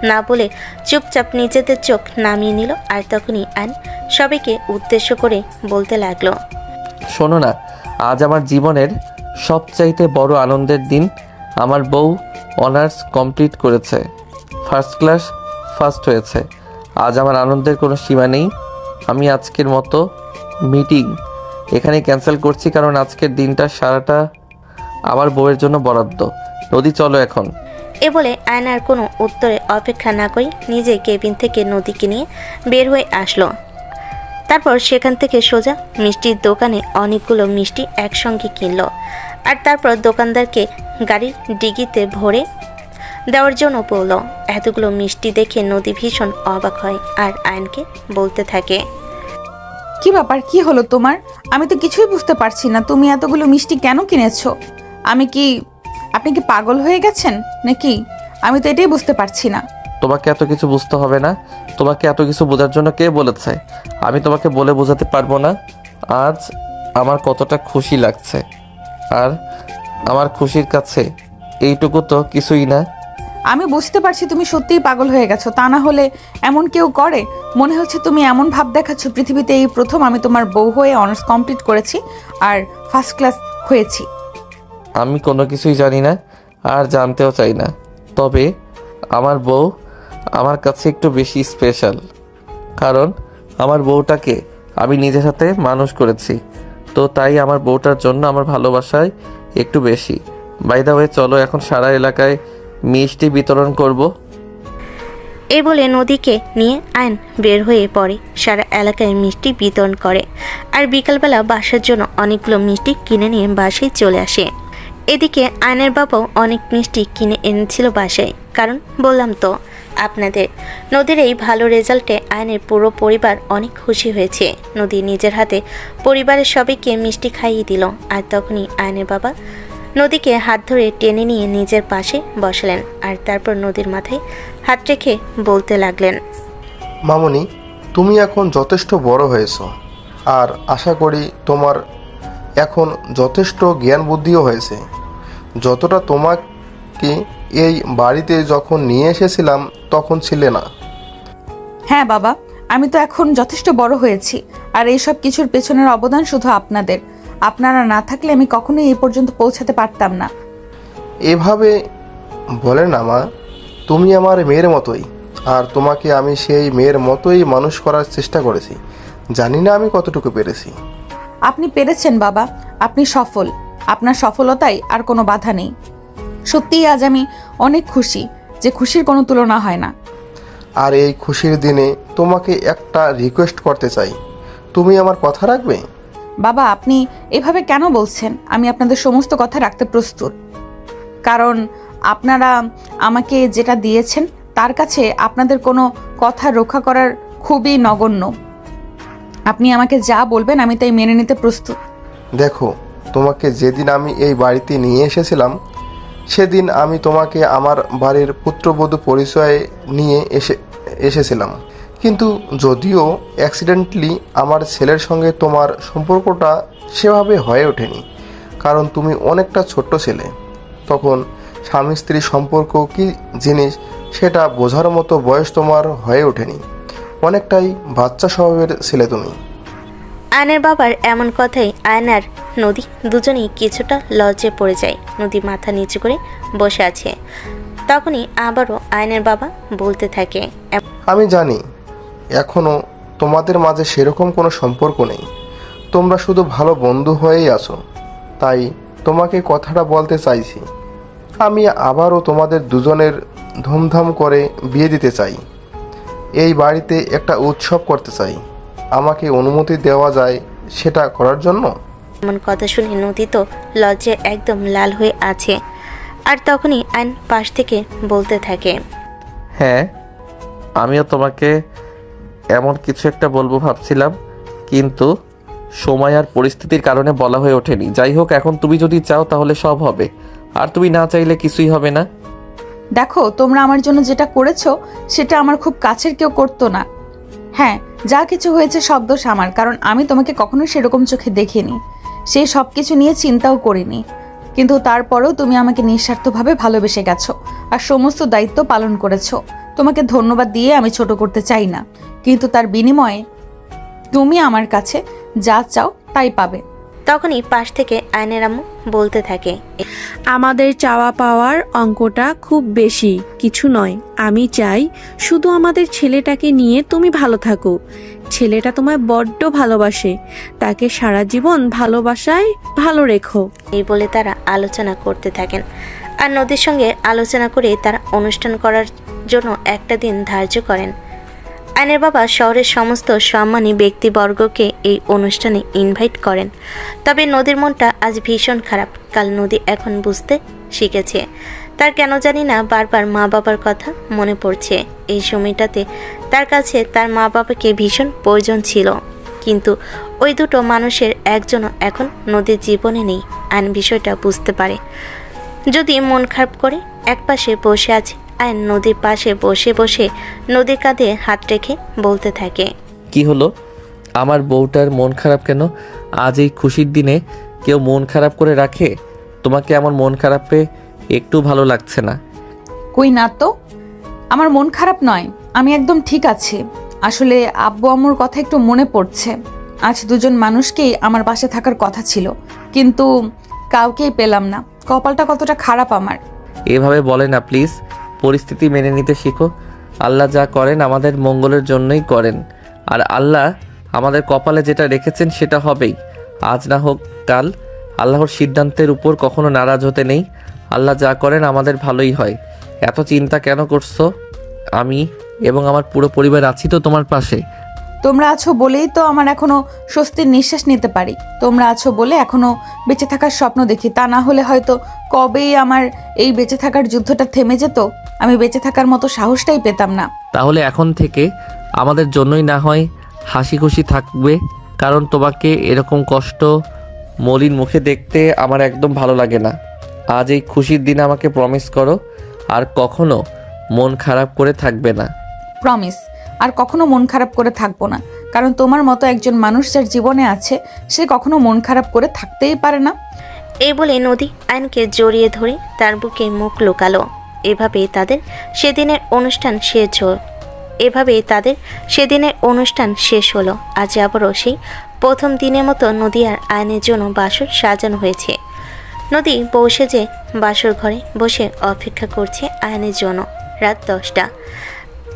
না বলে চুপচাপ নিজেদের চোখ নামিয়ে নিল। আর তখনই আয়ন সবাইকে উদ্দেশ্য করে বলতে লাগলো, শোনো না, আজ আমার জীবনের সবচাইতে বড় আনন্দের দিন। আমার বউ অনার্স কমপ্লিট করেছে, ফার্স্ট ক্লাস ফার্স্ট হয়েছে। আজ আমার আনন্দের কোনো সীমা নেই। আমি আজকের মতো মিটিং এখানে ক্যান্সেল করছি, কারণ আজকের দিনটা সারাটা আমার বউয়ের জন্য বরাদ্দ। নদী চলো এখন। এ বলে আয়ন আর কোনো উত্তরে অপেক্ষা না করে নিজে কেবিন থেকে নদীকে নিয়ে বের হয়ে আসলো। তারপর সেখান থেকে সোজা মিষ্টির দোকানে অনেকগুলো মিষ্টি একসঙ্গে কিনলো আর তারপর দোকানদারকে গাড়ির ডিগিতে ভরে দেওয়ার জন্য বলল। এতগুলো মিষ্টি দেখে নদী ভীষণ অবাক হয় আর আয়নকে বলতে থাকে, কি ব্যাপার, কি হলো তোমার? আমি তো কিছুই বুঝতে পারছি না। তুমি এতগুলো মিষ্টি কেন কিনেছো? আপনি কি পাগল হয়ে গেছেন নাকি? আমি তো এটাই বুঝতে পারছি না। তোমাকে এত কিছু বুঝতে হবে না। তোমাকে এত কিছু বোঝার জন্য কে বলেছে? আমি তোমাকে বলে বোঝাতে পারবো না আজ আমার কতটা খুশি লাগছে। আর আমার খুশির কাছে এইটুকু তো কিছুই না। আমি বুঝতে পারছি তুমি সত্যিই পাগল হয়ে গেছো, তা না হলে এমন কেউ করে? মনে হচ্ছে তুমি এমন ভাব দেখাচ্ছ পৃথিবীতে এই প্রথম আমি তোমার বউ হয়ে অনার্স কমপ্লিট করেছি আর ফার্স্ট ক্লাস হয়েছি। আমি কোনো কিছুই জানি না আর জানতেও চাই না, তবে আমার বউ আমার কাছে একটু বেশি স্পেশাল, কারণ আমার বউটাকে আমি নিজের সাথে মানুষ করেছি, তো তাই আমার বউটার জন্য আমার ভালোবাসায় একটু বেশি। বাই দ্য ওয়ে, চলো এখন সারা এলাকায় মিষ্টি বিতরণ করব। এই বলে নদীকে নিয়ে আয়ন বের হয়ে পড়ে, সারা এলাকায় মিষ্টি বিতরণ করে আর বিকালবেলা বাসার জন্য অনেকগুলো মিষ্টি কিনে নিয়ে বাসায় চলে আসে। এদিকে আয়নের বাবাও অনেক মিষ্টি কিনে এনেছিল বাসায়, কারণ বললাম তো আপনাদের নদীর এই ভালো রেজাল্টে আয়নের পুরো পরিবার অনেক খুশি হয়েছে। নদী নিজের হাতে পরিবারের সবাইকে মিষ্টি খাইয়ে দিল আর তখনই আয়নের বাবা নদীকে হাত ধরে টেনে নিয়ে নিজের পাশে বসালেন আর তারপর নদীর মাথায় হাত রেখে বলতে লাগলেন, মামনি, তুমি এখন যথেষ্ট বড় হয়েছো আর আশা করি তোমার এখন যথেষ্ট জ্ঞান বুদ্ধিও হয়েছে। যতটা তোমাকে এই বাড়িতে যখন নিয়ে এসেছিলাম তখন ছিলে না। হ্যাঁ বাবা, আমি তো এখন যথেষ্ট বড় হয়েছি আর এইসব কিছুর পেছনের অবদান শুধু আপনাদের। আপনারা না থাকলে আমি কখনোই এই পর্যন্ত পৌঁছাতে পারতাম না। এভাবে বলে না মা, তুমি আমার মেয়ের মতোই আর তোমাকে আমি সেই মেয়ের মতোই মানুষ করার চেষ্টা করেছি। জানি না আমি কতটুকু পেরেছি। আপনি পেরেছেন বাবা, আপনি সফল। আপনার সফলতায় আর কোনো বাধা নেই। সত্যিই আজ আমি অনেক খুশি, যে খুশির কোনো তুলনা হয় না। আর এই খুশির দিনে তোমাকে একটা রিকোয়েস্ট করতে চাই, তুমি আমার কথা রাখবে? বাবা আপনি এভাবে কেন বলছেন? আমি আপনাদের সমস্ত কথা রাখতে প্রস্তুত, কারণ আপনারা আমাকে যেটা দিয়েছেন তার কাছে আপনাদের কোনো কথা রক্ষা করার খুবই নগণ্য। আপনি আমাকে যা বলবেন আমি তাই মেনে নিতে প্রস্তুত। দেখো, তোমাকে যেদিন আমি এই বাড়িতে নিয়ে এসেছিলাম সেদিন আমি তোমাকে আমার বাড়ির পুত্রবধূ পরিচয়ে নিয়ে এসেছিলাম, কিন্তু যদিও অ্যাক্সিডেন্টলি আমার ছেলের সঙ্গে তোমার সম্পর্কটা সেভাবে হয়ে ওঠেনি, কারণ তুমি অনেকটা ছোট্ট ছেলে। তখন স্বামী স্ত্রী সম্পর্ক কী জিনিস সেটা বোঝার মতো বয়স তোমার হয়ে ওঠেনি, অনেকটাই বাচ্চা স্বভাবের ছেলে তুমি। আয়নের বাবার এমন কথাই আয়ন আর নদী দুজনেই কিছুটা লজ্জায় পড়ে যায়। নদী মাথা নিচু করে বসে আছে। তখনই আবারও আয়নের বাবা বলতে থাকে, আমি জানি এখনও তোমাদের মাঝে সেরকম কোনো সম্পর্ক নেই, তোমরা শুধু ভালো বন্ধু হয়েই আছো, তাই তোমাকে কথাটা বলতে চাইছি। আমি আবারও তোমাদের দুজনের ধুমধাম করে বিয়ে দিতে চাই, এই বাড়িতে একটা উৎসব করতে চাই। আমাকে অনুমতি দেওয়া যায় সেটা করার জন্য? এমন কথা শুনে নদী তো লজ্জায় একদম লাল হয়ে আছে। আর তখনই আয়ন পাশ থেকে বলতে থাকে, হ্যাঁ, আমিও তোমাকে এমন কিছু একটা বলবো ভাবছিলাম, কিন্তু সময় আর পরিস্থিতির কারণে বলা হয়ে ওঠেনি। যাই হোক, এখন তুমি যদি চাও তাহলে সব হবে, আর তুমি না চাইলে কিছুই হবে না। দেখো, তোমরা আমার জন্য যেটা করেছো সেটা আমার খুব কাছের কেউ করতো না। হ্যাঁ, যা কিছু হয়েছে সব দোষ আমার, কারণ আমি তোমাকে কখনো সেরকম চোখে দেখিনি, সেই সব কিছু নিয়ে চিন্তাও করিনি। কিন্তু তারপরেও তুমি আমাকে নিঃস্বার্থভাবে ভালোবেসে গেছো আর সমস্ত দায়িত্ব পালন করেছো। তোমাকে ধন্যবাদ দিয়ে আমি ছোট করতে চাই না, কিন্তু তার বিনিময়ে তুমি আমার কাছে যা চাও তাই পাবে। তখনই পাশ থেকে আয়নের আম্মু বলতে থাকে, আমাদের চাওয়া পাওয়ার অঙ্কটা খুব বেশি কিছু নয়। আমি চাই শুধু আমাদের ছেলেটাকে নিয়ে তুমি ভালো থাকো। ছেলেটা তোমায় বড্ড ভালোবাসে, তাকে সারা জীবন ভালোবাসায় ভালো রেখো। এই বলে তারা আলোচনা করতে থাকেন। আর নদীর সঙ্গে আলোচনা করে তারা অনুষ্ঠান করার জন্য একটা দিন ধার্য করেন। আয়নের বাবা শহরের সমস্ত সম্মানী ব্যক্তিবর্গকে এই অনুষ্ঠানে ইনভাইট করেন। তবে নদীর মনটা আজ ভীষণ খারাপ। কাল নদী এখন বুঝতে শিখেছে, তার কেন জানি না বারবার মা বাবার কথা মনে পড়ছে। এই সময়টাতে তার কাছে তার মা বাবাকে ভীষণ প্রয়োজন ছিল, কিন্তু ওই দুটো মানুষের একজনও এখন নদীর জীবনে নেই। আয়ন বিষয়টা বুঝতে পারে। যদি মন খারাপ করে একপাশে বসে আছে আয়ন নদীর পাশে বসে বসে নদীর কাঁধে হাত রেখে বলতে থাকে, কি হলো? আমার বউটার মন খারাপ কেন? আজ এই খুশির দিনে কেউ মন খারাপ করে রাখে? তোমাকে আমার মন খারাপ পেয়ে একটু ভালো লাগছে না। কই না তো, আমার মন খারাপ নয়, আমি একদম ঠিক আছি। আসলে আব্বু আম্মুর কথা একটু মনে পড়ছে। আজ দুজন মানুষকেই আমার পাশে থাকার কথা ছিল, কিন্তু কাউকেই পেলাম না। কপালটা কতটা খারাপ আমার। এভাবে বলে না প্লিজ, পরিস্থিতি মেনে নিতে শিখো। আল্লাহ যা করেন আমাদের মঙ্গলের জন্যই করেন, আর আল্লাহ আমাদের কপালে যেটা রেখেছেন সেটা হবেই। আজ না হোক কাল, আল্লাহর সিদ্ধান্তের উপর কখনো নারাজ হতে নেই। আল্লাহ যা করেন আমাদের ভালোই হয়। এত চিন্তা কেন করছো? আমি এবং আমার পুরো পরিবার আছি তো তোমার পাশে। তোমরা আছো বলেই তো আমার এখনো স্বস্তির নিঃশ্বাস নিতে পারি। তোমরা আছো বলে এখনো বেঁচে থাকার স্বপ্ন দেখি। তা না হলে হয়তো কবেই আমার এই বেঁচে থাকার যুদ্ধটা থেমে যেত। আমি বেঁচে থাকার মতো সাহসটাই পেতাম না। তাহলে এখন থেকে আমাদের জন্যই না হয় হাসি খুশি থাকবে, কারণ তোমাকে এরকম কষ্ট মলিন মুখে দেখতে আমার একদম ভালো লাগে না। আজ এই খুশির দিনে আমাকে প্রমিস করো আর কখনো মন খারাপ করে থাকবে না। প্রমিস, আর কখনো মন খারাপ করে থাকবো না, কারণ তোমার মতো একজন মানুষ যার জীবনে আছে সে কখনো মন খারাপ করে থাকতেই পারে না। এই বলে নদী আয়নকে জড়িয়ে ধরে তার বুকে মুখ লুকালো। এভাবেই তাদের সেদিনের অনুষ্ঠান শেষ হলো। আজ আবারও সেই প্রথম দিনের মতো নদী আর আয়নের জন্য বাসর সাজানো হয়েছে। নদী বসে যে বাসর ঘরে বসে অপেক্ষা করছে আয়নের জন্য। রাত 10টা।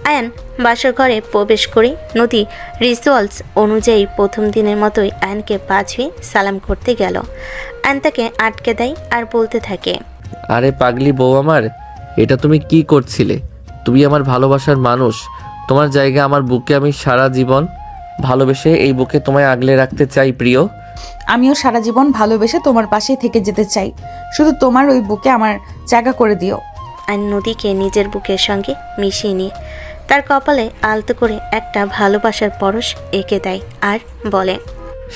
আয়ন বাসর ঘরে প্রবেশ করে নদী রিচুয়ালস অনুযায়ী প্রথম দিনের মতোই আয়নকে পা ছুঁয়ে সালাম করতে গেল। আয়ন তাকে আটকে দেয় আর বলতে থাকে, আরে পাগলি বউ আমার, এটা তুমি কি করছিলে? তুমি আমার ভালোবাসার মানুষ, তোমার জায়গা আমার বুকে। আমি সারা জীবন ভালোবেসে এই বুকে তোমায় আগলে রাখতে চাই প্রিয়। আমিও সারা জীবন ভালোবেসে তোমার পাশেই থেকে যেতে চাই। শুধু তোমার ওই বুকে আমার জায়গা করে দিও। আর নদীকে নিজের বুকের সঙ্গে মিশিয়ে নিয়ে তার কপালে আলতো করে একটা ভালোবাসার পরশ এঁকে দেয় আর বলে,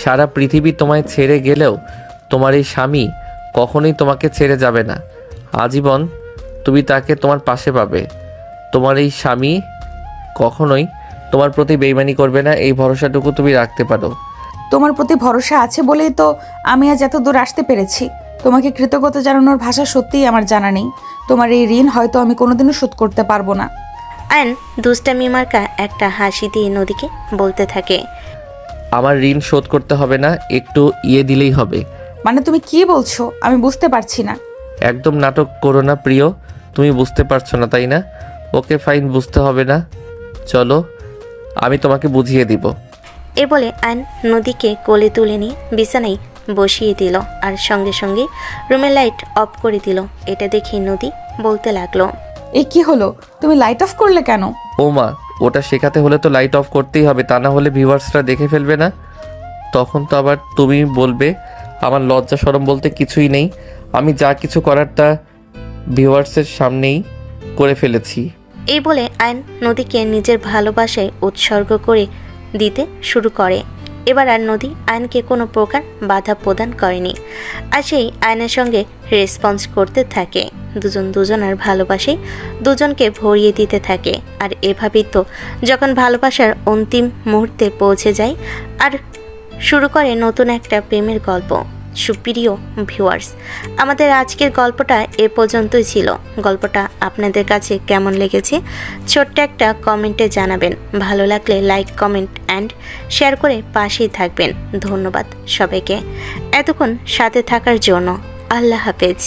সারা পৃথিবী তোমায় ছেড়ে গেলেও তোমার এই স্বামী কখনোই তোমাকে ছেড়ে যাবে না। আজীবন তুমি তাকে তোমার পাশে পাবে। তোমার এই স্বামী কখনোই তোমার প্রতি বেইমানি করবে না, এই ভরসাটুকু তুমি রাখতে পারো। তোমার প্রতি ভরসা আছে বলেই তো আমি আজ এত দূর আসতে পেরেছি। তোমাকে কৃতজ্ঞতা জানানোর ভাষা সত্যিই আমার জানা নেই। তোমার এই ঋণ হয়তো আমি কোনোদিনও শোধ করতে পারবো না। আয়ন দুষ্টামি মার্কা একটা হাসি দিয়ে নদীকে বলতে থাকে, আমার ঋণ শোধ করতে হবে না, একটু দিলেই হবে। মানে তুমি কি বলছো? আমি বুঝতে পারছি না। একদম নাটক করো না প্রিয়, তুমি বুঝতে পারছো না তাই না? ওকে ফাইন, বুঝতে হবে না, চলো আমি তোমাকে বুঝিয়ে দিব। এ বলে আয়ন নদীকে কোলে তুলে নিয়ে বিছানায় বসিয়ে দিল আর সঙ্গে সঙ্গে রুমের লাইট অফ করে দিল। এটা দেখে নদী বলতে লাগলো, এই কি হলো? তুমি লাইট অফ করলে কেন? ও মা, ওটা শেখাতে হলে তো লাইট অফ করতেই হবে, তা না হলে ভিউয়ার্সরা দেখে ফেলবে না। তখন তো আবার তুমি বলবে আমার লজ্জা শরম বলতে কিছুই নেই। আমি যা কিছু করার তা ভিউয়ার্সের সামনেই করে ফেলেছি। এই বলে আয়ন নদীকে নিজের ভালোবাসায় উৎসর্গ করে দিতে শুরু করে। এবার আর নদী আয়নকে কোনো প্রকার বাধা প্রদান করেনি, আর সেই আয়নের সঙ্গে রেসপন্স করতে থাকে। দুজন দুজনের ভালোবাসায় দুজনকে ভরিয়ে দিতে থাকে। আর এভাবেই তো যখন ভালোবাসার অন্তিম মুহূর্তে পৌঁছে যায় আর শুরু করে নতুন একটা প্রেমের গল্প। সুপ্রিয় ভিউয়ার্স, আমাদের আজকের গল্পটা এ পর্যন্তই ছিল। গল্পটা আপনাদের কাছে কেমন লেগেছে ছোট্ট একটা কমেন্টে জানাবেন। ভালো লাগলে লাইক, কমেন্ট অ্যান্ড শেয়ার করে পাশেই থাকবেন। ধন্যবাদ সবাইকে এতক্ষণ সাথে থাকার জন্য। আল্লাহ হাফেজ।